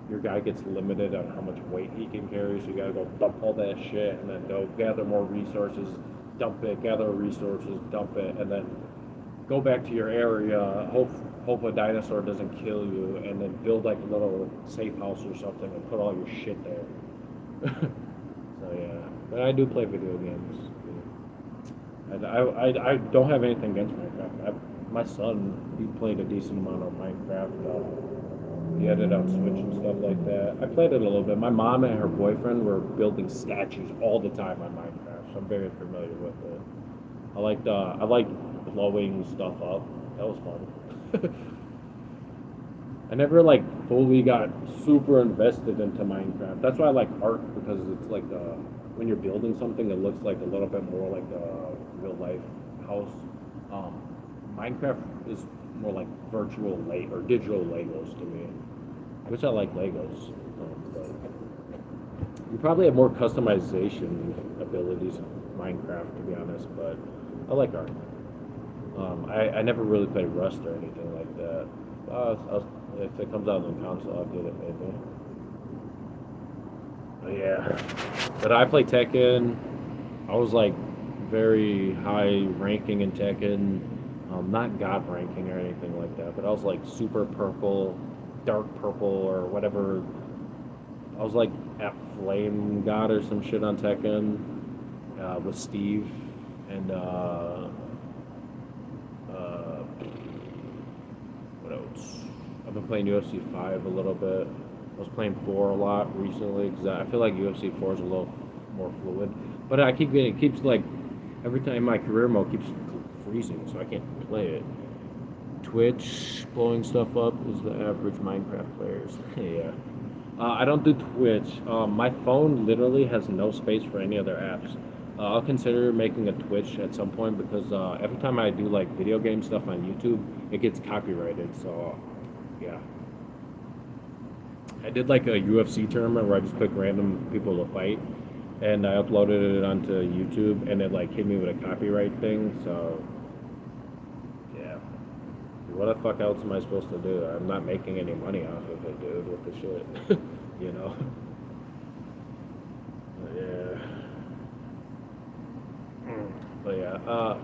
your guy gets limited on how much weight he can carry, so you gotta go dump all that shit, and then go gather more resources, dump it, gather resources, dump it, and then go back to your area, hope a dinosaur doesn't kill you, and then build like a little safe house or something and put all your shit there. So yeah, but I do play video games. I don't have anything against Minecraft. My son, he played a decent amount of Minecraft. He had it on Switch and stuff like that. I played it a little bit. My mom and her boyfriend were building statues all the time on Minecraft, so I'm very familiar with it. I like blowing stuff up. That was fun. I never like fully got super invested into Minecraft. That's why I like art because it's like when you're building something, it looks like a little bit more like a real life house. Um, Minecraft is more like virtual or digital Legos to me, which I like Legos. But you probably have more customization abilities in Minecraft, to be honest. But I like art. I never really played Rust or anything like that. If it comes out on the console, I'll get it maybe. But yeah. But I play Tekken. I was like very high ranking in Tekken. Not God ranking or anything like that, but I was like super purple, dark purple, or whatever. I was like at Flame God or some shit on Tekken with Steve and uh, what else? I've been playing UFC 5 a little bit. I was playing 4 a lot recently because I feel like UFC 4 is a little more fluid. But I keep getting, it keeps like, every time my career mode keeps freezing, so I can't play it. Twitch blowing stuff up is the average Minecraft players. Yeah. I don't do Twitch. My phone literally has no space for any other apps. I'll consider making a Twitch at some point because every time I do like video game stuff on YouTube, it gets copyrighted. So, yeah. I did like a UFC tournament where I just picked random people to fight, and I uploaded it onto YouTube, and it like hit me with a copyright thing. So, yeah. What the fuck else am I supposed to do? I'm not making any money off of it, dude, with the shit. You know? Yeah. But yeah,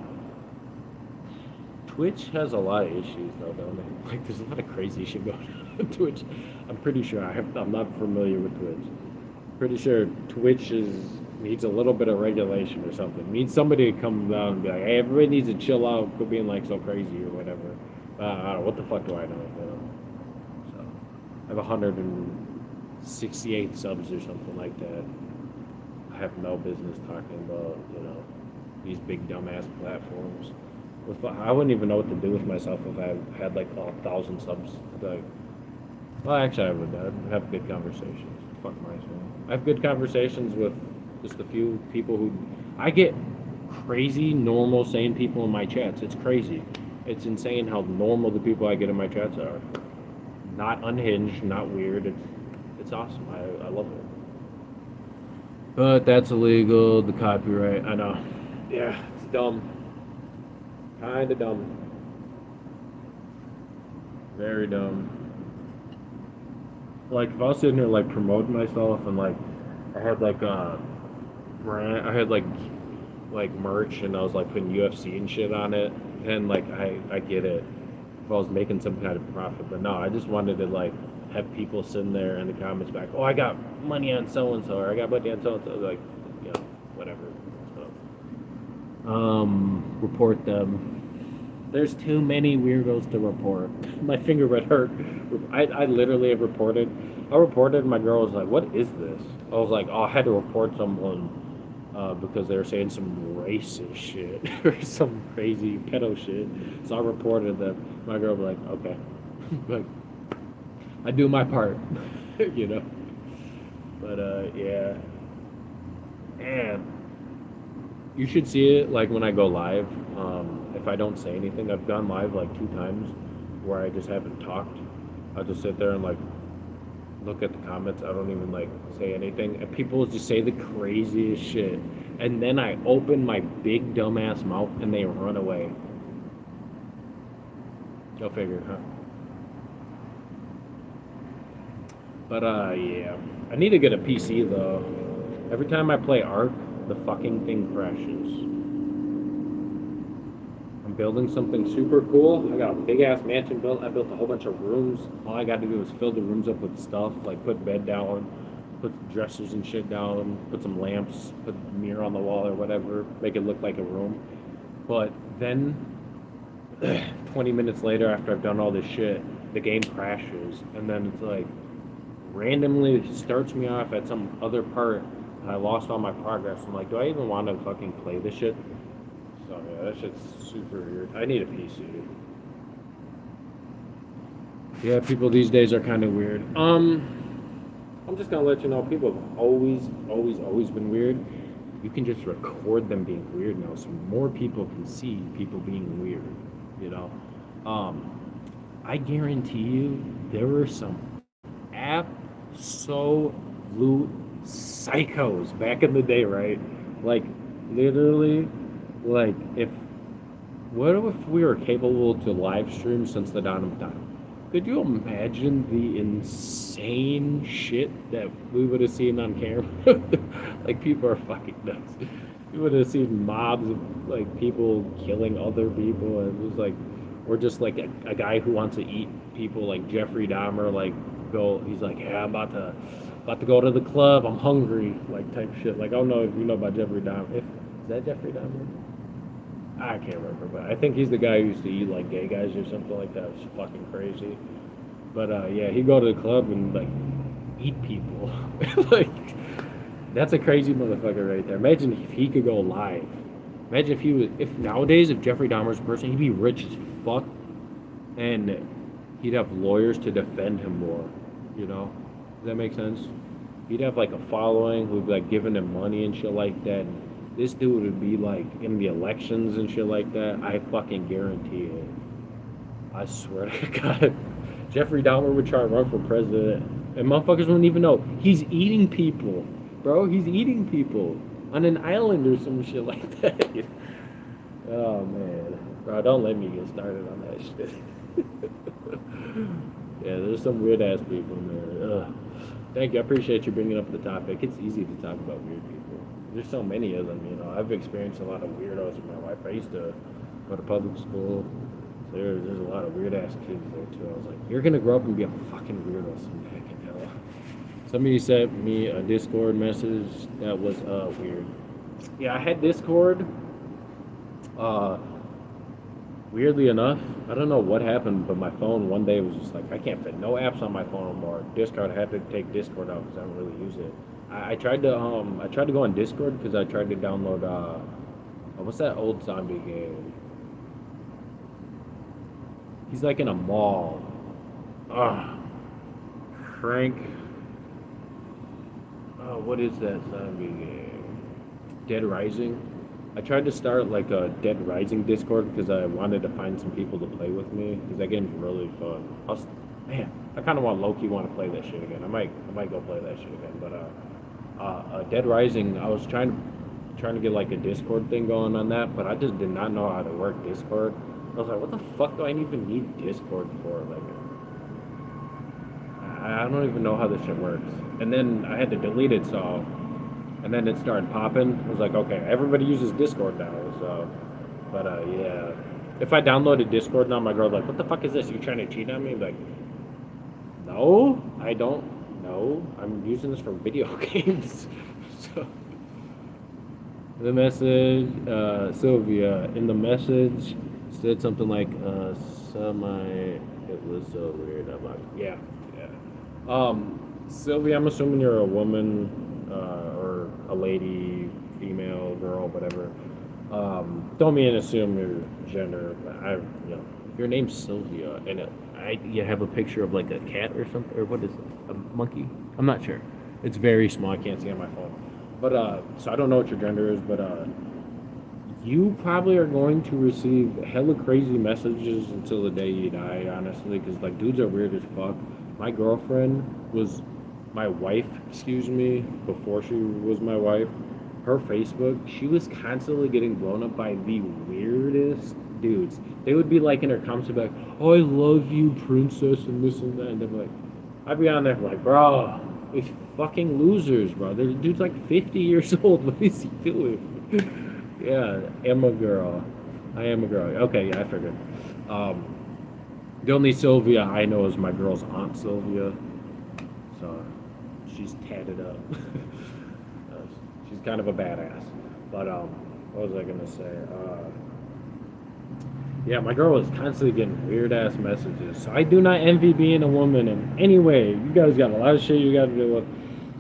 Twitch has a lot of issues though, don't they? Like, there's a lot of crazy shit going on on Twitch. I'm pretty sure I'm not familiar with Twitch. Pretty sure needs a little bit of regulation or something. Needs somebody to come down and be like, hey, everybody needs to chill out for being like so crazy or whatever. I don't know, what the fuck do I know? You know? So, I have 168 subs or something like that. I have no business talking about, these big dumbass platforms. I wouldn't even know what to do with myself if I had like 1,000 subs. Like, well, actually, I would. I'd have good conversations. Fuck myself. I have good conversations with just a few people who I get crazy, normal, sane people in my chats. It's crazy. It's insane how normal the people I get in my chats are. Not unhinged, not weird. It's awesome. I love it. But that's illegal. The copyright. I know. Yeah, it's dumb. Kinda dumb. Very dumb. Like if I was sitting here like promoting myself and like I had like a brand, I had like merch and I was like putting UFC and shit on it, then like I get it if I was making some kind of profit. But no, I just wanted to like have people sitting there in the comments back, oh, I got money on so and so, or I got money on so and so, like, whatever. So, report them. There's too many weirdos to report. My finger would hurt. I literally have reported. I reported. My girl was like, "What is this?" I was like, "Oh, I had to report someone because they were saying some racist shit or some crazy pedo shit." So I reported them. My girl was like, "Okay," like I do my part, you know. But yeah, and you should see it like when I go live. If I don't say anything, I've gone live like 2 times where I just haven't talked. I'll just sit there and like look at the comments. I don't even like say anything, and people just say the craziest shit. And then I open my big dumbass mouth and they run away. Go figure, huh? But yeah, I need to get a PC though. Every time I play Ark, the fucking thing crashes. I'm building something super cool. I got a big ass mansion built. I built a whole bunch of rooms. All I got to do is fill the rooms up with stuff, like put bed down, put dressers and shit down, put some lamps, put a mirror on the wall or whatever, make it look like a room. But then 20 minutes later, after I've done all this shit, the game crashes, and then it's like randomly starts me off at some other part, and I lost all my progress. I'm like, do I even want to fucking play this shit? So yeah, that shit's super weird. I need a PC. Yeah, people these days are kind of weird. I'm just gonna let you know, people have always been weird. You can just record them being weird now, so more people can see people being weird. You know, um, I guarantee you there were some absolute psychos back in the day, right? Like literally, like if what if we were capable to live stream since the dawn of time? Could you imagine the insane shit that we would have seen on camera? Like people are fucking nuts. You would have seen mobs of like people killing other people, and it was like, or just like a guy who wants to eat people, like Jeffrey Dahmer, like go. He's like, yeah, I'm about to go to the club. I'm hungry, like type shit. Like I don't know if you know about Jeffrey Dahmer. If is that Jeffrey Dahmer? I can't remember, but I think he's the guy who used to eat like gay guys or something like that. It's fucking crazy. But yeah, he'd go to the club and like eat people. Like that's a crazy motherfucker right there. Imagine if he could go live. Imagine if he was if nowadays if Jeffrey Dahmer's a person, he'd be rich as fuck and he'd have lawyers to defend him more. You know? Does that make sense? He'd have like a following who'd be like giving him money and shit like that. This dude would be like in the elections and shit like that. I fucking guarantee it. I swear to God, Jeffrey Dahmer would try to run for president, and motherfuckers wouldn't even know he's eating people, bro. He's eating people on an island or some shit like that. Oh man, bro, don't let me get started on that shit. Yeah, there's some weird ass people in there. Ugh. Thank you. I appreciate you bringing up the topic. It's easy to talk about weird people. There's so many of them. You know, I've experienced a lot of weirdos with my wife. I used to go to public school. There's a lot of weird ass kids there too. I was like, you're gonna grow up and be a fucking weirdo someday. I can tell. Somebody sent me a Discord message that was weird. Yeah, I had Discord. Uh, Weirdly enough, I don't know what happened, but my phone one day was just like, I can't fit no apps on my phone anymore. Discord, I had to take Discord out because I don't really use it. I tried to go on Discord because I tried to download what's that old zombie game? He's like in a mall. Ah, Frank. Oh, what is that zombie game? Dead Rising. I tried to start like a Dead Rising Discord because I wanted to find some people to play with me because that game's really fun. Man, I kind of want low-key want to play that shit again. I might go play that shit again. But Dead Rising, I was trying to get like a Discord thing going on that, but I just did not know how to work Discord. I was like, what the fuck do I even need Discord for? Like, I don't even know how this shit works. And then I had to delete it, so and then it started popping. I was like, okay, everybody uses Discord now, so. But yeah, if I downloaded Discord now, my girl's like, what the fuck is this? You trying to cheat on me? Like, no, I don't. No, I'm using this for video games. So the message, Sylvia, in the message said something like, semi. It was so weird. I'm like, yeah, yeah. Sylvia, I'm assuming you're a woman, or a lady, female, girl, whatever. Don't mean to assume your gender. But you know, your name's Sylvia, and you have a picture of like a cat or something, or what is it? A monkey? I'm not sure. It's very small. I can't see on my phone. But so I don't know what your gender is, but you probably are going to receive hella crazy messages until the day you die, honestly, because like dudes are weird as fuck. My girlfriend was my wife, excuse me, before she was my wife. Her Facebook, she was constantly getting blown up by the weirdest dudes. They would be like in their comments, they'd be like, "Oh, I love you, princess," and this and that, and they'd be like, I'd be on there like, bro, these fucking losers, bro. The dude's like 50 years old. What is he doing? Yeah, am a girl. I am a girl. Okay, yeah, I figured. Um, the only Sylvia I know is my girl's aunt Sylvia, so she's tatted up. Uh, she's kind of a badass. But what was I gonna say? Yeah, my girl was constantly getting weird ass messages. So I do not envy being a woman in any way. You guys got a lot of shit you got to deal with.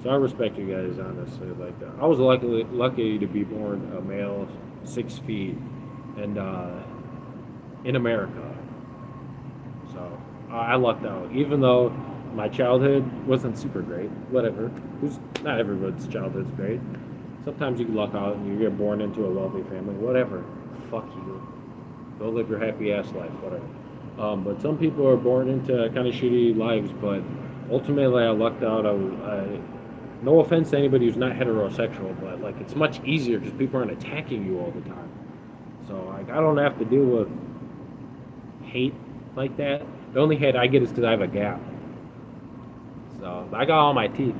So I respect you guys honestly. Like I was lucky to be born a male, 6 feet, and in America. So I lucked out. Even though my childhood wasn't super great, whatever. Who's not everyone's childhood's great. Sometimes you luck out and you get born into a wealthy family. Whatever. Fuck you. Go live your happy ass life, whatever. But some people are born into kind of shitty lives, but ultimately I lucked out. No offense to anybody who's not heterosexual, but like it's much easier because people aren't attacking you all the time. So like I don't have to deal with hate like that. The only hate I get is because I have a gap. So I got all my teeth.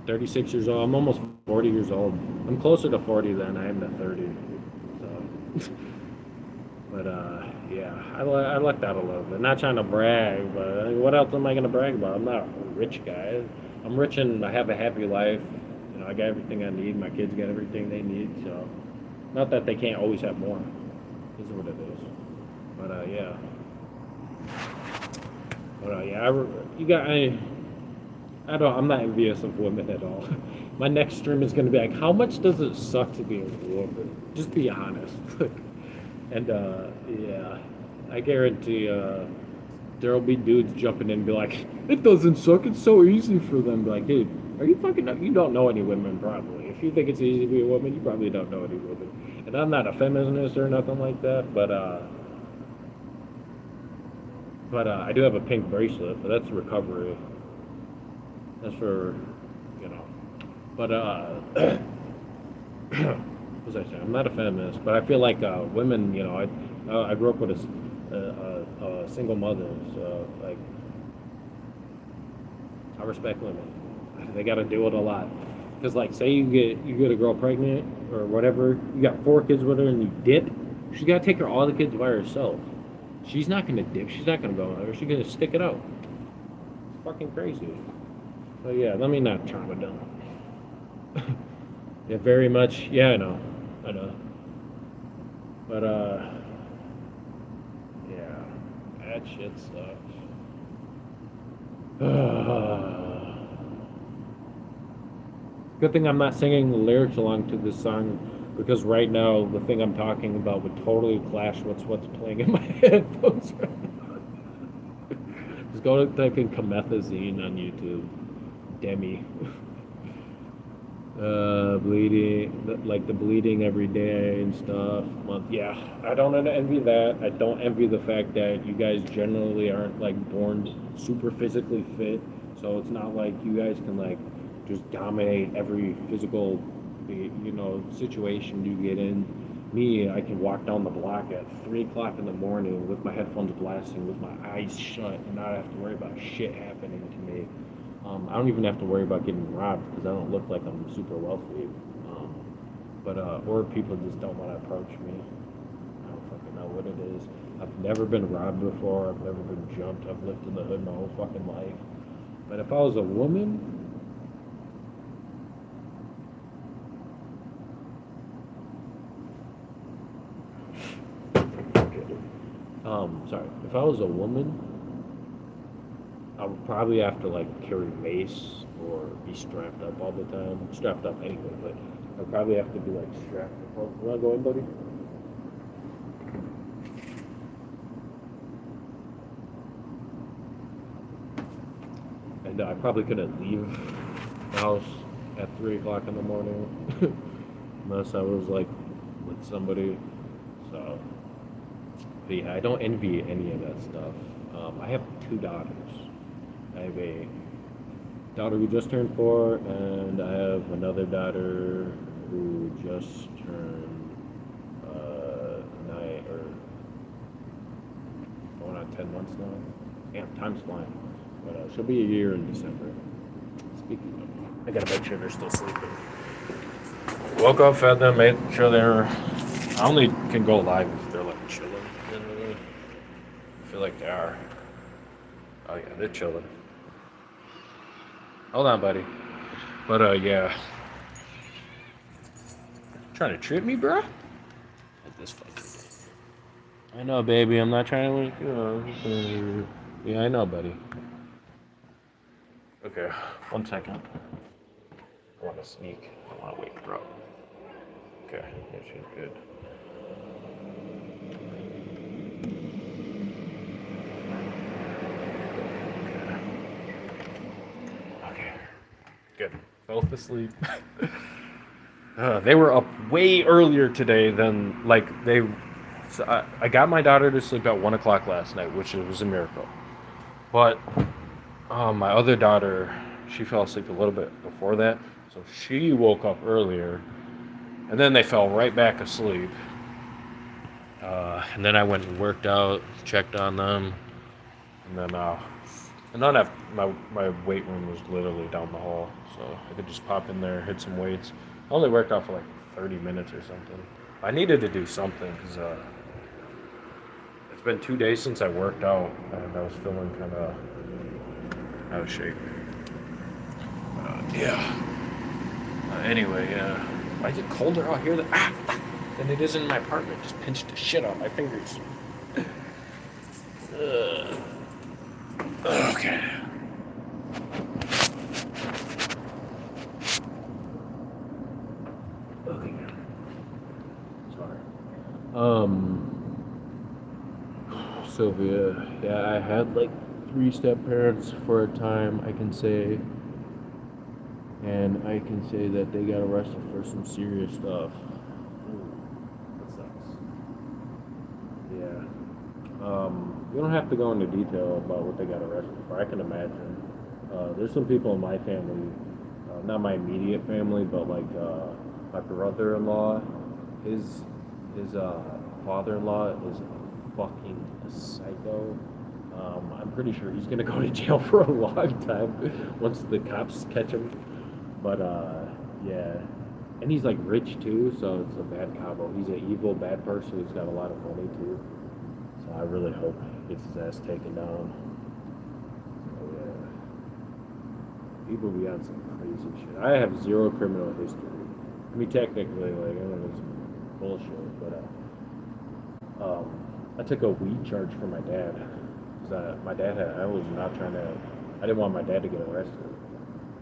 36 years old. I'm almost 40 years old. I'm closer to 40 than I am to 30. So. But yeah, I lucked out a little bit. Not trying to brag, but what else am I gonna brag about? I'm not a rich guy. I'm rich and I have a happy life. You know, I got everything I need. My kids got everything they need. So, not that they can't always have more. This is what it is. But yeah. But yeah, you got. I don't. I'm not envious of women at all. My next stream is gonna be like, how much does it suck to be a woman? Just be honest. And yeah, I guarantee there'll be dudes jumping in and be like, "It doesn't suck. It's so easy for them." Be like, dude, are you fucking? You don't know any women probably. If you think it's easy to be a woman, you probably don't know any women. And I'm not a feminist or nothing like that, but I do have a pink bracelet, but that's recovery. That's for, you know. But what was I saying? I'm not a feminist, but I feel like women, you know, I grew up with a single mother, so like I respect women. They got to deal with a lot. Because like, say you get a girl pregnant or whatever, you got 4 kids with her and you dip, she's got to take her all the kids by herself. She's not gonna dip. She's not gonna go with her. She's gonna stick it out. It's fucking crazy. So yeah, let me not trauma dump. Yeah, very much. Yeah, I know. But yeah, that shit sucks. Good thing I'm not singing the lyrics along to this song because right now the thing I'm talking about would totally clash with what's playing in my headphones right now. Just go to type in Comethazine on YouTube. Demi. Bleeding, like the bleeding every day and stuff. Month, yeah. I don't envy that. I don't envy the fact that you guys generally aren't like born super physically fit. So it's not like you guys can like just dominate every physical, situation you get in. Me, I can walk down the block at 3 o'clock in the morning with my headphones blasting, with my eyes shut, and not have to worry about shit happening to me. I don't even have to worry about getting robbed because I don't look like I'm super wealthy. But or people just don't want to approach me. I don't fucking know what it is. I've never been robbed before. I've never been jumped. I've lived in the hood my whole fucking life. But if I was a woman, sorry, if I was a woman, I would probably have to like carry mace or be strapped up all the time. Strapped up anyway, but I'd probably have to be like strapped up. Oh, you wanna go in, buddy? And I probably couldn't leave the house at 3 o'clock in the morning unless I was like with somebody. So, but yeah, I don't envy any of that stuff. I have 2 daughters. I have a daughter who just turned 4, and I have another daughter who just turned or going on 10 months now. Damn, time's flying. But she'll be a year in December. Speaking of, I gotta make sure they're still sleeping. Woke up, fed them, made sure they're. I only can go live if they're like chilling. I feel like they are. Oh yeah, they're chilling. Hold on, buddy. But yeah. Trying to trip me, bro? Like this fucking. I know, baby. I'm not trying to wake you up. Yeah, I know, buddy. Okay, 1 second. I want to sneak. I want to wake her up. Okay, yeah, she's good. Okay, good. Both asleep. They were up way earlier today than like they. So I got my daughter to sleep at 1 o'clock last night, which was a miracle. But my other daughter, she fell asleep a little bit before that, so she woke up earlier, and then they fell right back asleep. And then I went and worked out, checked on them, and then my weight room was literally down the hall, so I could just pop in there, hit some weights. I only worked out for like 30 minutes or something. I needed to do something because it's been 2 days since I worked out, and I was feeling kind of out of shape. Yeah. Anyway, why is it colder out here than it is in my apartment? Just pinched the shit out of my fingers. Okay. Okay. Sorry. Sylvia, yeah, I had like 3 step parents for a time, I can say. And I can say that they got arrested for some serious stuff. Ooh, that sucks. Yeah. We don't have to go into detail about what they got arrested for. I can imagine. There's some people in my family, not my immediate family, but like my brother-in-law, his father-in-law is fucking a psycho. I'm pretty sure he's gonna go to jail for a long time once the cops catch him. But yeah, and he's like rich too, so it's a bad combo. He's an evil bad person who's got a lot of money too. So I really hope he gets his ass taken down. So yeah, people be on some crazy shit. I have zero criminal history. I mean, technically, like I don't know, it's bullshit, but I took a weed charge for my dad because my dad had. I was not trying to. I didn't want my dad to get arrested.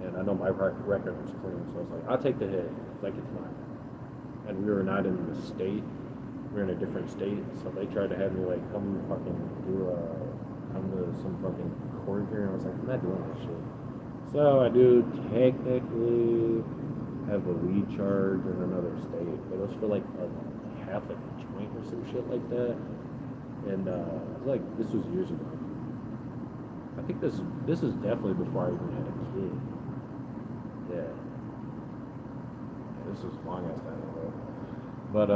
And I know my record was clean, so I was like, I'll take the hit. Like, it's fine. And we were not in the state. We were in a different state, so they tried to have me, like, come to some fucking court here, and I was like, I'm not doing that shit. So I do technically have a weed charge in another state, but it was for, like, half a joint or some shit like that. And, like, this was years ago. I think this is definitely before I even had a kid. Yeah. This was long ass time ago. But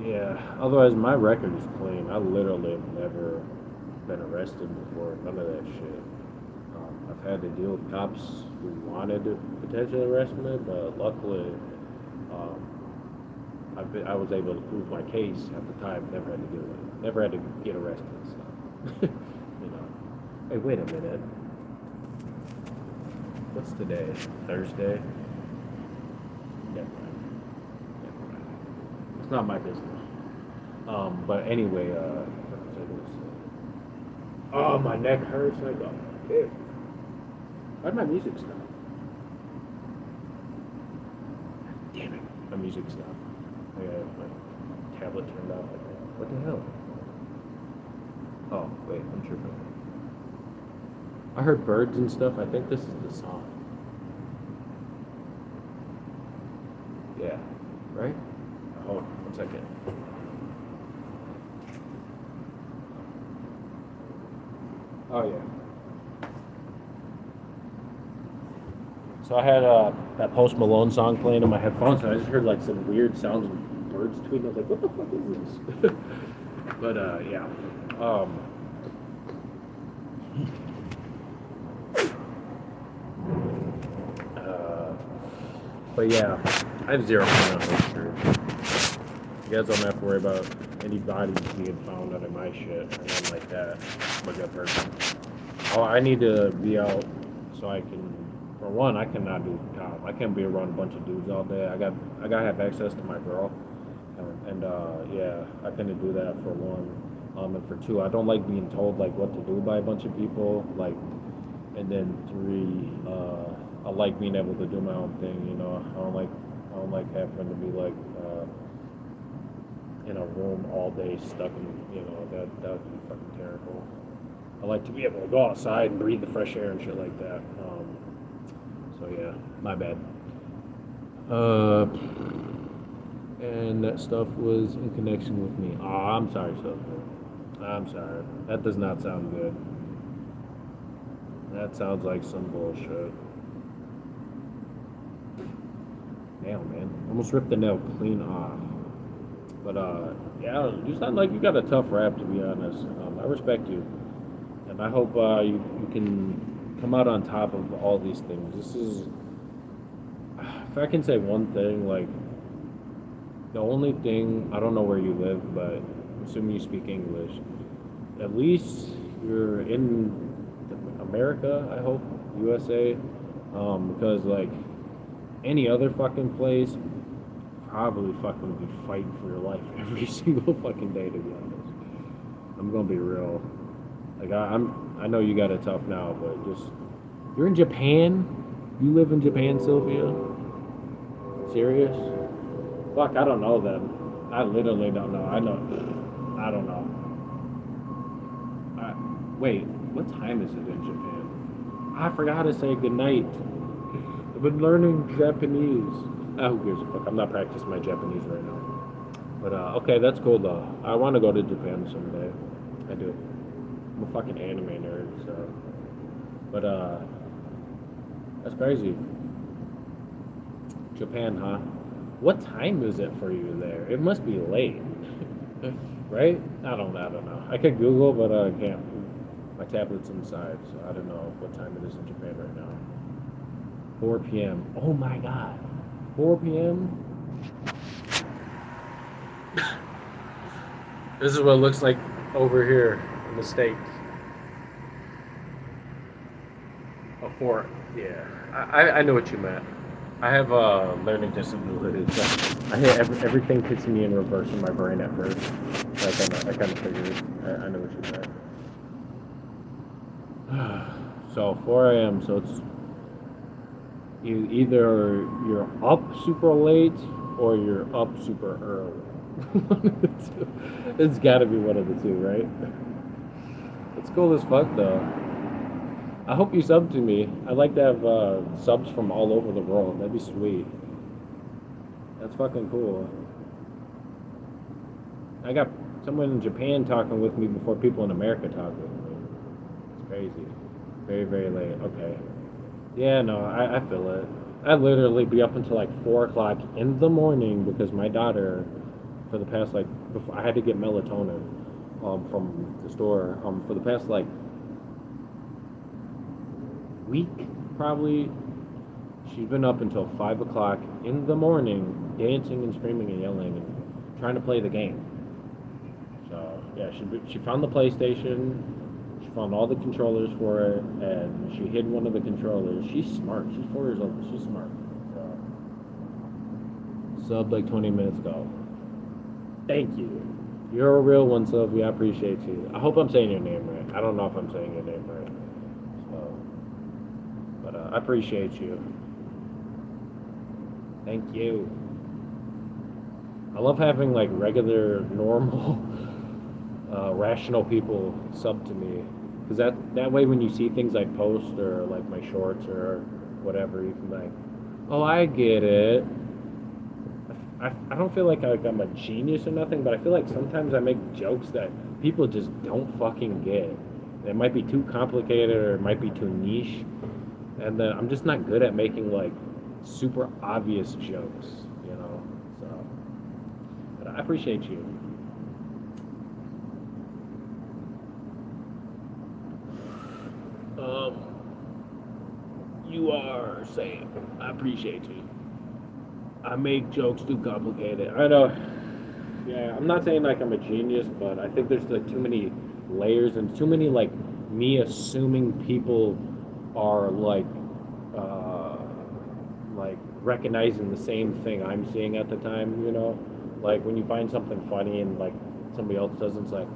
yeah. Otherwise, my record is clean. I literally have never been arrested before. None of that shit. I've had to deal with cops who wanted to potentially arrest me, but luckily, um, I was able to prove my case at the time. Never had to deal with it. Never had to get arrested. So, you know. Hey, wait a minute. What's today? Thursday? Never mind. Never mind. It's not my business. But anyway, what was I going to say? Oh, my neck hurts. I go, ew. Why'd my music stop? Damn it. My music stopped. I got my tablet turned off. What the hell? Oh, wait, I'm tripping. I heard birds and stuff. I think this is the song. Yeah. Right? Hold on 1 second. Oh, yeah. So I had that Post Malone song playing in my headphones, and I just heard like some weird sounds of birds tweeting. I was like, what the fuck is this? But yeah. But yeah, I have 0% on history. You guys don't have to worry about any bodies being found under my shit or nothing like that. I'm a good person. Oh, I need to be out so I can. For one, I cannot do job. I can't be around a bunch of dudes all day. I gotta have access to my girl, and yeah, I couldn't do that for one. And for two, I don't like being told like what to do by a bunch of people. Like, and then three, I like being able to do my own thing. You know, I don't like having to be like in a room all day stuck in. You know, that would be fucking terrible. I like to be able to go outside and breathe the fresh air and shit like that. So yeah, my bad. And that stuff was in connection with me. Oh, I'm sorry, Sophie. I'm sorry. That does not sound good. That sounds like some bullshit. Damn, man. Almost ripped the nail clean off. But yeah, you sound like you got a tough rap, to be honest. I respect you, and I hope you can come out on top of all these things. This is, if I can say one thing, like the only thing, I don't know where you live, but assuming you speak English, at least you're in America, I hope, USA, because like any other fucking place, probably fucking be fighting for your life every single fucking day, to be honest. I'm gonna be real. Like I know you got it tough now, but just you're in Japan. You live in Japan, Sylvia? Serious? Fuck, I don't know then. I literally don't know. I don't know. Wait, what time is it in Japan? I forgot to say goodnight. I've been learning Japanese. Who gives a fuck? I'm not practicing my Japanese right now. But okay, that's cool though. I want to go to Japan someday. I do. I'm a fucking anime nerd, so. But that's crazy. Japan, huh? What time is it for you there? It must be late, right? I don't know. I could Google, but I can't. My tablet's inside, so I don't know what time it is in Japan right now. 4 p.m. Oh my god, 4 p.m. This is what it looks like over here in the States. Oh, four. Yeah, I know what you meant. I have a learning disability, so everything hits me in reverse in my brain at first. I kind of figured. I know what you meant. So 4 a.m. So it's either you're up super late or you're up super early. It's got to be one of the two, right? It's cool as fuck though. I hope you sub to me. I'd like to have subs from all over the world. That'd be sweet. That's fucking cool. I got someone in Japan talking with me before people in America talk with me. It's crazy. Very, very late. Okay. Yeah, no, I feel it. I literally be up until like 4 o'clock in the morning because my daughter, for the past like, before, I had to get melatonin from the store. For the past like week, probably, she's been up until 5 o'clock in the morning, dancing and screaming and yelling and trying to play the game. So yeah, she found the PlayStation. She found all the controllers for it, and she hid one of the controllers. She's smart. She's 4 years old, but she's smart. So, subbed like 20 minutes ago. Thank you. You're a real one, Sylvia. I appreciate you. I hope I'm saying your name right. I don't know if I'm saying your name right. So, but I appreciate you. Thank you. I love having like regular, normal, rational people sub to me, because that way when you see things I post or like my shorts or whatever, you can like, oh, I get it. I don't feel like I'm a genius or nothing, but I feel like sometimes I make jokes that people just don't fucking get. It might be too complicated or it might be too niche, and then I'm just not good at making like super obvious jokes, you know. So I appreciate you. You are saying I appreciate you. I make jokes too complicated. I know. Yeah, I'm not saying like I'm a genius, but I think there's like too many layers and too many like me assuming people are uh like recognizing the same thing I'm seeing at the time, you know? Like when you find something funny and like somebody else doesn't, it's like,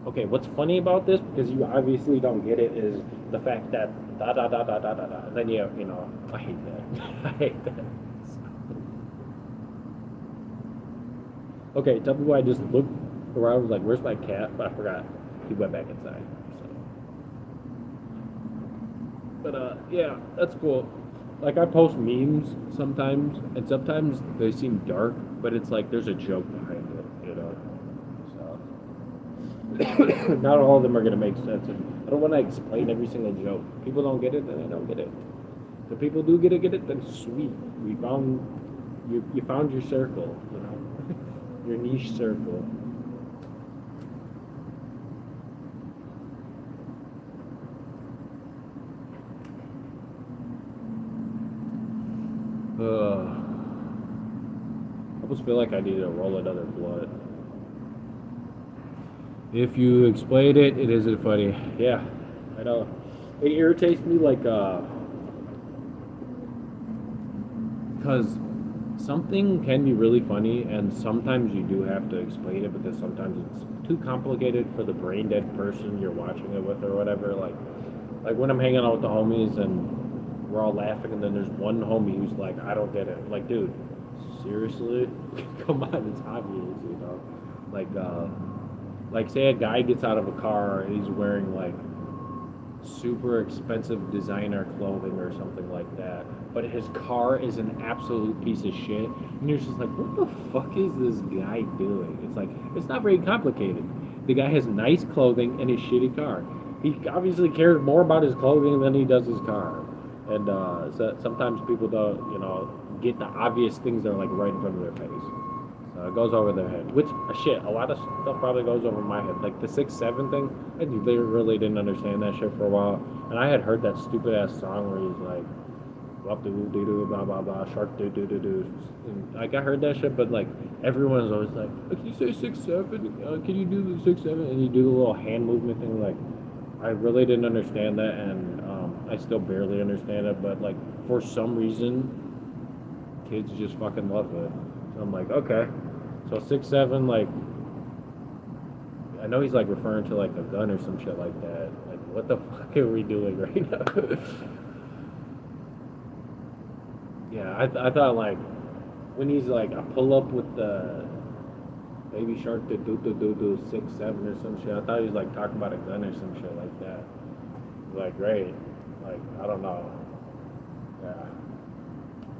okay, what's funny about this? Because you obviously don't get it is the fact that da da da da da da da. Then you know, I hate that. I hate that. Okay, tell me why I just looked around, was like, where's my cat? But I forgot. He went back inside. So. But yeah, that's cool. Like I post memes sometimes, and sometimes they seem dark, but it's like there's a joke behind it, you know. So not all of them are gonna make sense, and I don't want to explain every single joke. People don't get it, then they don't get it. The people do get it, then sweet. We found you found your circle, you know, your niche circle. I almost feel like I need to roll another blunt. If you explain it, it isn't funny. Yeah, I know. It irritates me like because something can be really funny, and sometimes you do have to explain it because sometimes it's too complicated for the brain dead person you're watching it with or whatever. Like when I'm hanging out with the homies and we're all laughing, and then there's one homie who's like, I don't get it. Like, dude, seriously? Come on, it's obvious, you know? Like, like say a guy gets out of a car and he's wearing like super expensive designer clothing or something like that, but his car is an absolute piece of shit, and you're just like, what the fuck is this guy doing? It's like, it's not very complicated. The guy has nice clothing and his shitty car. He obviously cares more about his clothing than he does his car, and so sometimes people don't, you know, get the obvious things that are like right in front of their face. So it goes over their head. Which shit, a lot of stuff probably goes over my head. Like the 6-7 thing, they really didn't understand that shit for a while. And I had heard that stupid ass song where he's like, "Wop doo doo doo blah blah blah, shark doo doo doo doo." Like I heard that shit, but like everyone's always like, "Can you say 6-7? Can you do the 6-7?" And you do the little hand movement thing. Like I really didn't understand that, and I still barely understand it. But like for some reason, kids just fucking love it. So I'm like, okay. So 6-7, like I know he's like referring to like a gun or some shit like that. Like, what the fuck are we doing right now? Yeah, I thought like when he's like I pull up with the baby shark to do 6-7 or some shit. I thought he was like talking about a gun or some shit like that. Like great, like I don't know. Yeah,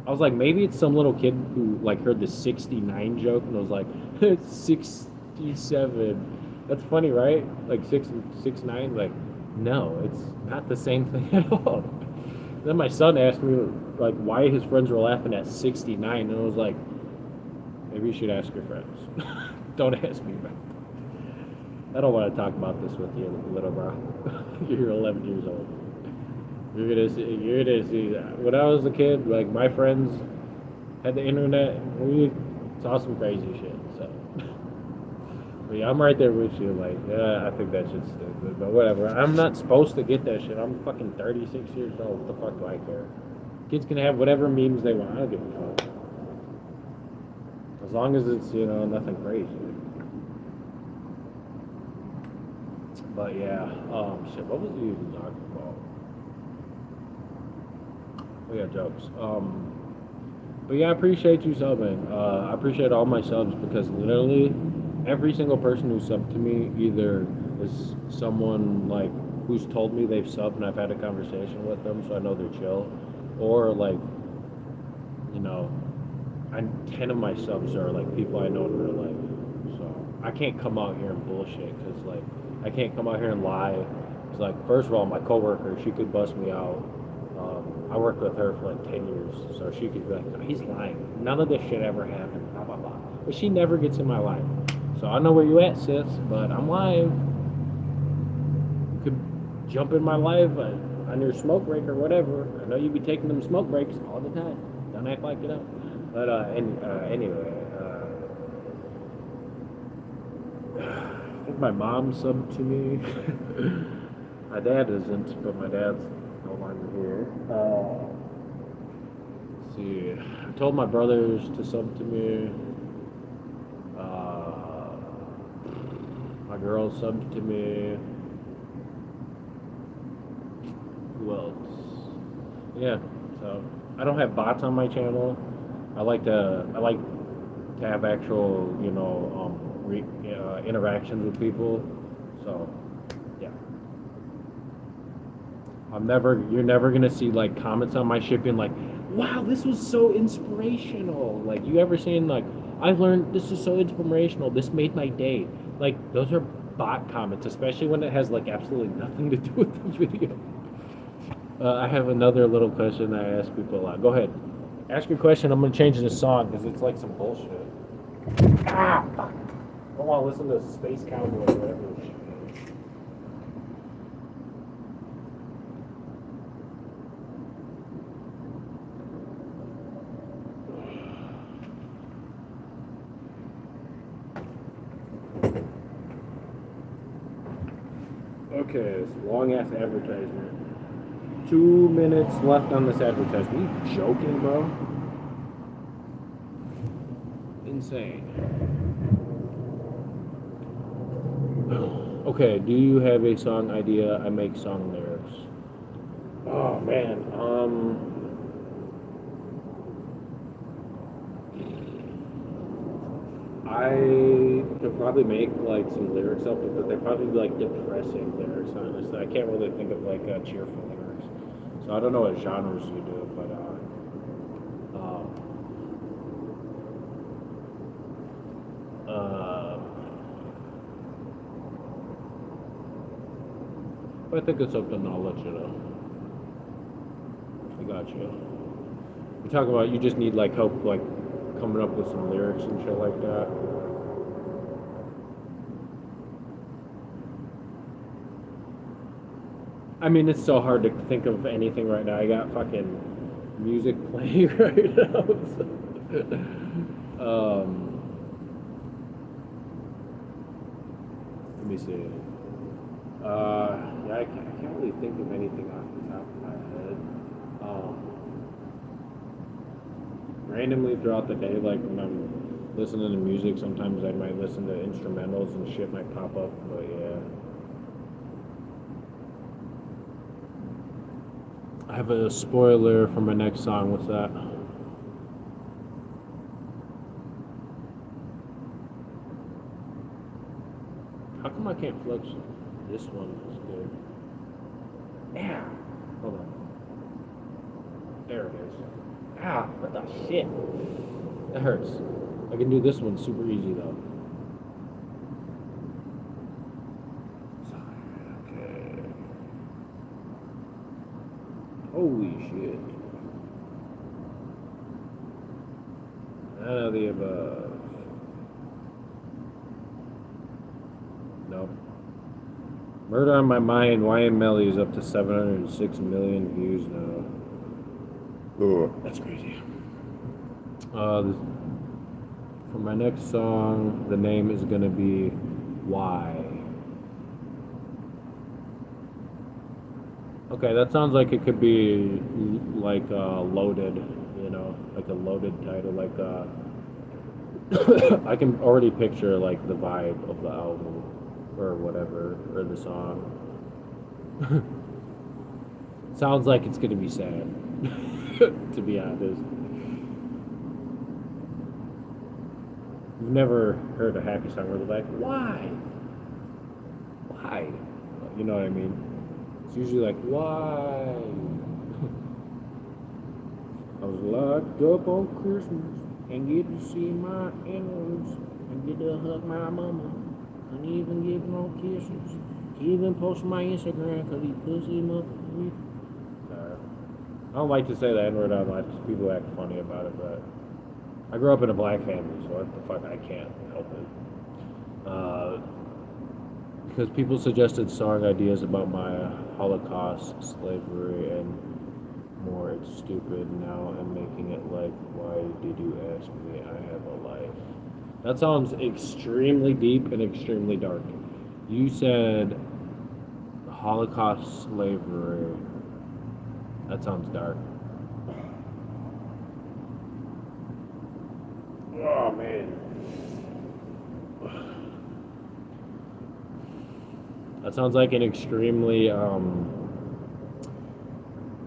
I was like maybe it's some little kid who like heard the 69 joke and was like 67. That's funny, right? Like 6-9. Like no, it's not the same thing at all. Then my son asked me like why his friends were laughing at 69, and I was like, maybe you should ask your friends. Don't ask me about. I don't want to talk about this with you, little bro. You're 11 years old. You're gonna see that. When I was a kid, like my friends had the internet, we saw some crazy shit. So, but yeah, I'm right there with you. Like, yeah, I think that shit's stupid, but whatever. I'm not supposed to get that shit. I'm fucking 36 years old. What the fuck do I care? Kids can have whatever memes they want. I don't give a fuck. As long as it's, you know, nothing crazy. But yeah, shit, what was we even talking about? We got jokes. But yeah, I appreciate you subbing. I appreciate all my subs because literally every single person who subbed to me either is someone like who's told me they've subbed and I've had a conversation with them, so I know they're chill, or like, you know, I'm 10 of my subs are like people I know in real life. So I can't come out here and bullshit because like I can't come out here and lie. It's like first of all, my coworker, she could bust me out. I worked with her for like 10 years, so she could be like, no, he's lying. None of this shit ever happened. Blah blah blah. but she never gets in my life. So I know where you at, sis, but I'm live. You could jump in my life on your smoke break or whatever. I know you be taking them smoke breaks all the time. Don't act like you don't. But anyway, I think my mom subbed to me. My dad isn't, but my dad's no longer here. Let's see. I told my brothers to sub to me. Uh, my girl subbed to me. Who else? Yeah. So I don't have bots on my channel. I like to have actual, interactions with people. So yeah. You're never gonna see like comments on my shit being like, wow, this was so inspirational. Like, you ever seen like, I learned this is so inspirational. This made my day. Like, those are bot comments, especially when it has like absolutely nothing to do with the video. I have another little question I ask people a lot. Go ahead, ask your question. I'm gonna change the song because it's like some bullshit. Ah, fuck. I don't want to listen to Space Cowboy or whatever this shit is. Okay, it's long ass advertisement. 2 minutes left on this advertisement. Are you joking, bro? Insane. Okay, do you have a song idea? I make song lyrics. Oh man, I could probably make like some lyrics up, but they're probably like depressing lyrics. Honestly, I can't really think of like cheerful lyrics. So I don't know what genres you do, but uh, if I think of something, I'll let you know. I got you. You talk about you just need like help like coming up with some lyrics and shit like that. I mean, it's so hard to think of anything right now. I got fucking music playing right now. Let me see. Yeah, I can't really think of anything off the top of my head. Randomly throughout the day, like when I'm listening to music, sometimes I might listen to instrumentals and shit might pop up. But yeah, I have a spoiler for my next song. What's that? How come I can't flex this one? Is good. Yeah. Hold on. There it is. Ah, what the shit? That hurts. I can do this one super easy though. Okay. Holy shit. None of the above. Nope. Murder on My Mind, Wyatt Melly is up to 706 million views now. That's crazy. Uh, for my next song, the name is gonna be Why. Okay, that sounds like it could be like loaded, like a loaded title. Like I can already picture like the vibe of the album or whatever or the song. Sounds like it's gonna be sad, to be honest. You've never heard a happy song where they're like, why? Why? You know what I mean? It's usually like, why? I was locked up on Christmas and get to see my innards and get to hug my mama. Couldn't even give no kisses. Can't even post my Instagram because he pussy motherfucker. Sorry. I don't like to say the N word online because people act funny about it, but I grew up in a black family, so what the fuck? I can't help it. Because people suggested song ideas about my Holocaust, slavery, and more. It's stupid. Now I'm making it like, why did you ask me? I have a life. That sounds extremely deep and extremely dark. You said Holocaust, slavery. That sounds dark. Oh man. That sounds like an extremely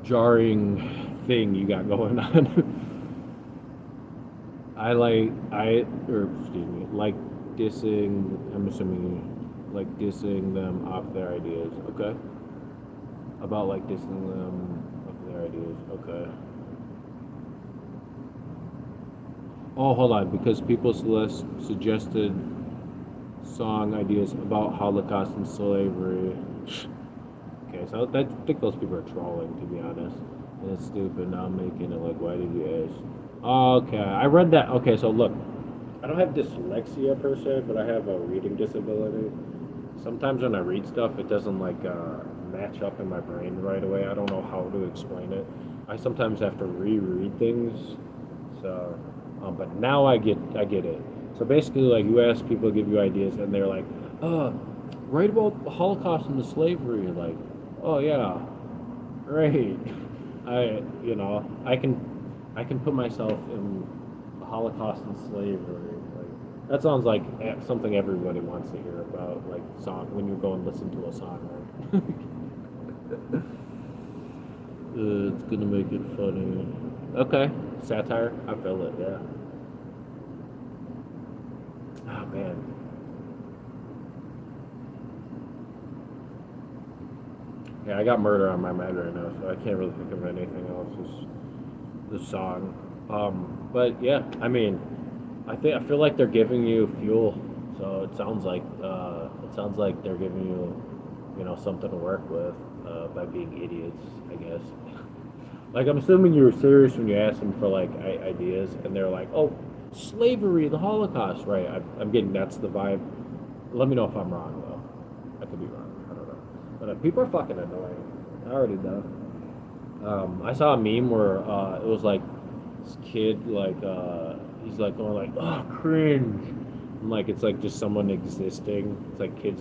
jarring thing you got going on. Excuse me, like dissing. I'm assuming you like dissing them off their ideas. Okay. About like dissing them off their ideas. Okay. Oh, hold on, because people suggested song ideas about Holocaust and slavery. Okay, so I think those people are trolling, to be honest. And it's stupid. Now I'm making it like, why did you ask? Okay, I read that. Okay, so look, I don't have dyslexia per se, but I have a reading disability. Sometimes when I read stuff, it doesn't like match up in my brain right away. I don't know how to explain it. I sometimes have to reread things. So, but now I get it. So basically, like you ask people to give you ideas, and they're like, "Uh, write about the Holocaust and the slavery." Like, oh yeah, great. I can put myself in the Holocaust and slavery. Like that sounds like something everybody wants to hear about. Like song when you go and listen to a song, right? It's gonna make it funny. Okay, satire. I feel it. Yeah. Oh man. Yeah, I got murder on my mind right now, so I can't really think of anything else. Just the song. But yeah, I mean, I feel like they're giving you fuel. So it sounds like they're giving you, something to work with by being idiots, I guess. Like I'm assuming you were serious when you asked them for like ideas, and they're like, "Oh, slavery, the Holocaust," right? I'm getting that's the vibe. Let me know if I'm wrong though. I could be wrong. I don't know. But people are fucking annoying. I already know. I saw a meme where it was like this kid like he's like going like oh cringe and like it's like just someone existing. It's like kids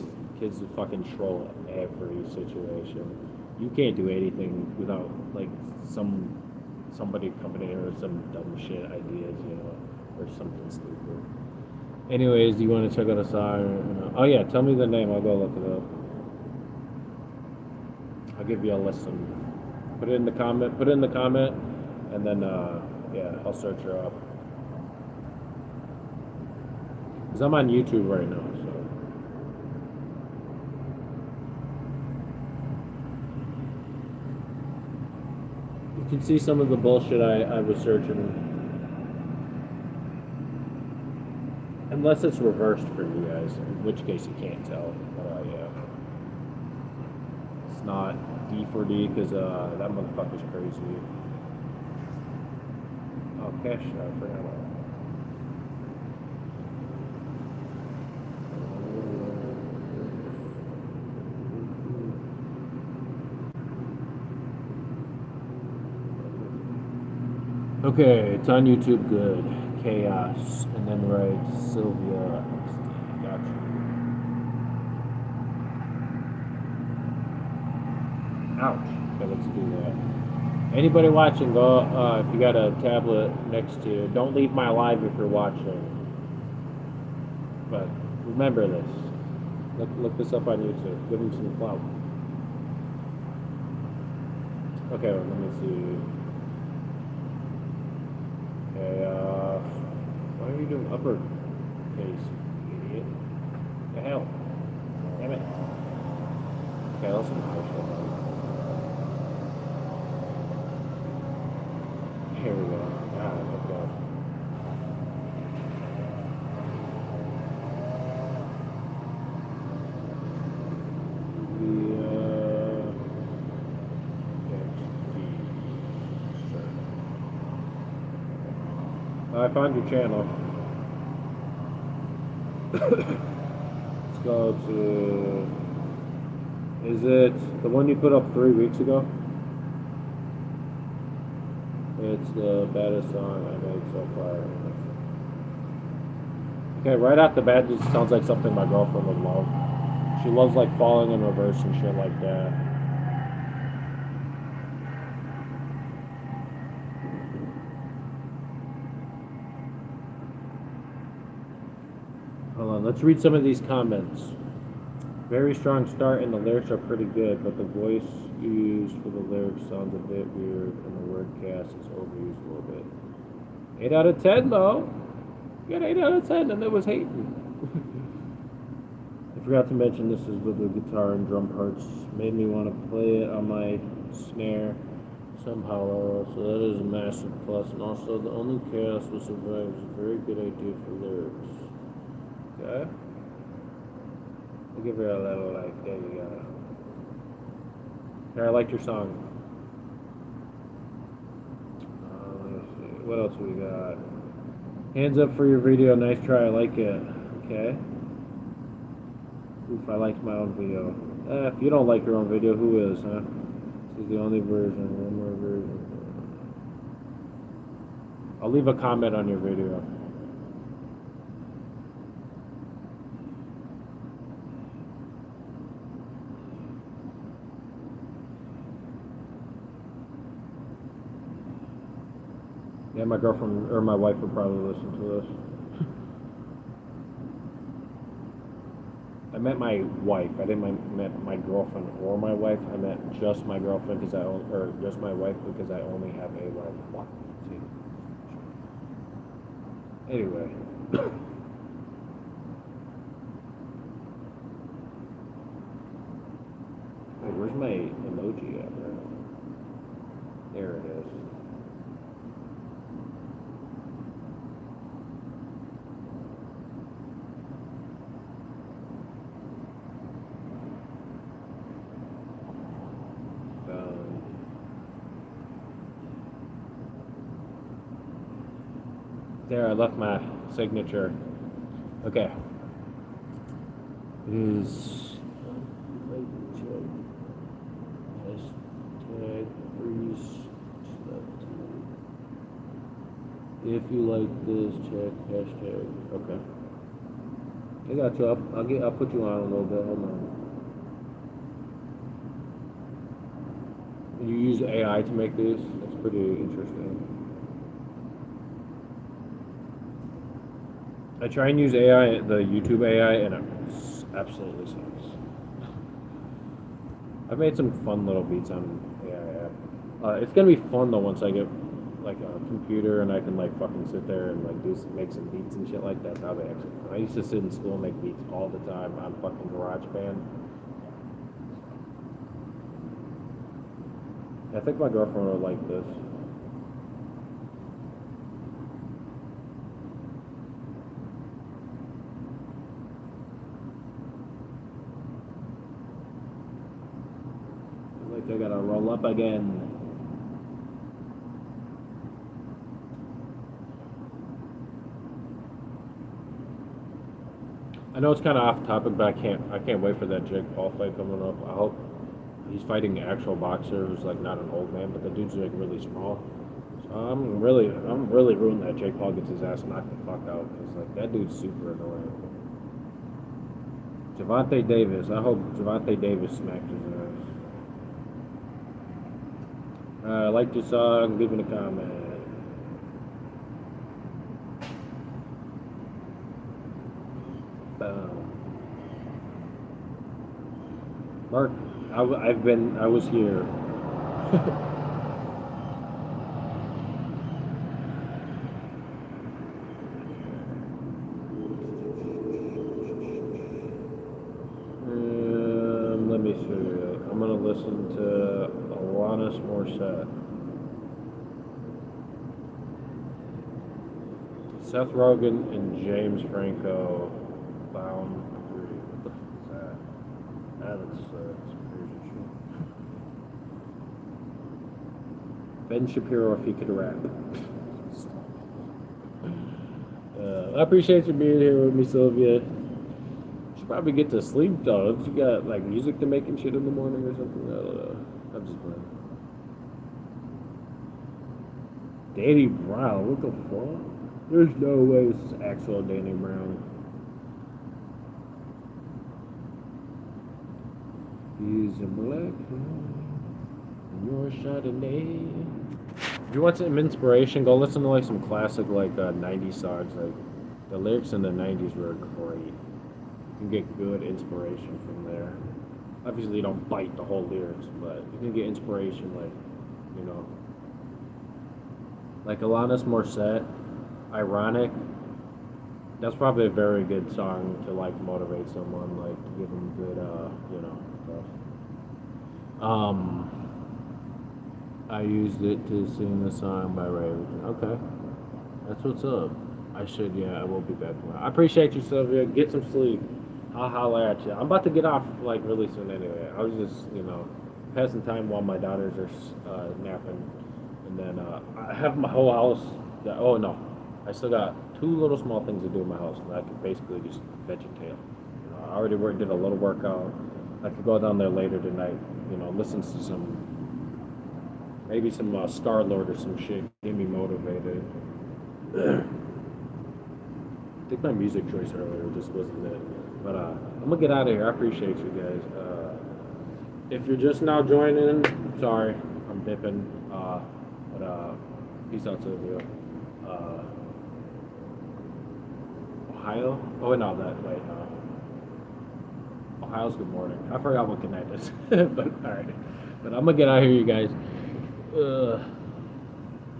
fucking troll every situation. You can't do anything without like somebody coming in with some dumb shit ideas, or something stupid. Anyways, do you want to check out a song? Oh yeah, tell me the name. I'll go look it up. I'll give you a listen. Put it in the comment. Put it in the comment, and then yeah, I'll search her up. Cause I'm on YouTube right now, so you can see some of the bullshit I was searching. Unless it's reversed for you guys, in which case you can't tell. But yeah, it's not D4D because that motherfucker's crazy. Oh, cash! I forgot about that. Okay, it's on YouTube. Good. Chaos, and then right Sylvia. Gotcha. Ouch. Okay, let's do that. Anybody watching, go if you got a tablet next to you. Don't leave my live if you're watching. But remember this. Look this up on YouTube. Give them some clout. Okay, well, let me see. Okay, why are you doing upper case, you idiot? The hell? Damn it. Okay, let's see. Here we go. God, okay. The I found your channel. Let's go to. Is it the one you put up 3 weeks ago? It's the baddest song I made so far. Okay, right off the bat, this sounds like something my girlfriend would love. She loves like falling in reverse and shit like that. Hold on, let's read some of these comments. Very strong start and the lyrics are pretty good, but the voice you use for the lyrics sounds a bit weird and the word cast is overused a little bit. 8 out of 10 though. You got 8 out of 10 and it was hating. I forgot to mention this is with the guitar and drum parts. Made me want to play it on my snare somehow, so that is a massive plus. And also the only chaos will survive is a very good idea for lyrics. Okay? I'll give her a little like, there you go. Here, I liked your song. Let's see. What else we got? Hands up for your video. Nice try. I like it. Okay. Oof, I liked my own video. If you don't like your own video, who is, huh? This is the only version. One more version. I'll leave a comment on your video. Yeah, my girlfriend or my wife would probably listen to this. I met my wife. I didn't met my girlfriend or my wife. I met just my girlfriend because or just my wife because I only have a wife. One, two. Anyway. Wait, where's my emoji at? There it is. There, I left my signature. Okay. Is hashtag freeze. If you like this, check hashtag. Okay. I got you. I'll put you on a little bit. Hold on. You use AI to make these? That's pretty interesting. I try and use AI, the YouTube AI, and it absolutely sucks. I've made some fun little beats on AI app. It's gonna be fun though once I get like a computer and I can like fucking sit there and like make some beats and shit like that. That'll be actually fun. I used to sit in school and make beats all the time on fucking GarageBand. I think my girlfriend would like this. I gotta roll up again. I know it's kind of off topic, but I can't wait for that Jake Paul fight coming up. I hope he's fighting an actual boxer who's like not an old man, but the dude's like really small. So I'm really rooting that Jake Paul gets his ass knocked the fuck out because like that dude's super annoying. Javante Davis. I hope Javante Davis smacks his ass. Like the song, leave in a comment. Mark, I was here. Let me see. I'm gonna listen to Alanis Morissette. Seth Rogen and James Franco found 3. What the fuck is that? That's crazy shit. Ben Shapiro if he could rap. I appreciate you being here with me, Sylvia. Should probably get to sleep though. If you got like music to make and shit in the morning or something, I don't know. I'm just playing. Danny Brown, what the fuck? There's no way this is actual Danny Brown. He's a black and you're a Chardonnay. If you want some inspiration, go listen to like some classic like 90s songs. Like the lyrics in the 90s were great. You can get good inspiration from there. Obviously, you don't bite the whole lyrics, but you can get inspiration like, you know, like Alanis Morissette, Ironic. That's probably a very good song to like motivate someone, like to give them good, you know, stuff. I used it to sing the song by Raven. Okay, that's what's up. I should, yeah, I will be back tomorrow. I appreciate you, Sylvia. Get some sleep. I'll holler at you. I'm about to get off like really soon anyway. I was just, you know, passing time while my daughters are napping, and then I have my whole house. That, oh no, I still got two little small things to do in my house, and I could basically just vegetate. You know, I already did a little workout. I could go down there later tonight. You know, listen to some maybe some Star Lord or some shit. Get me motivated. I think my music choice earlier just wasn't it. But I'm gonna get out of here. I appreciate you guys. If you're just now joining, sorry, I'm dipping. But peace out to you. Uh, Ohio? Oh no, that wait no. Ohio's good morning. I forgot what good night is. But all right. But I'm gonna get out of here, you guys. Uh,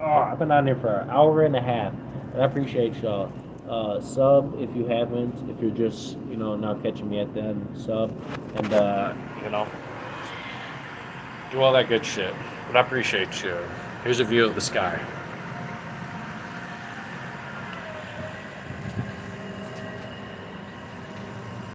oh, I've been on here for an hour and a half, and I appreciate y'all. Sub if you haven't, if you're just now catching me at the end, sub, and do all that good shit. But I appreciate you. Here's a view of the sky.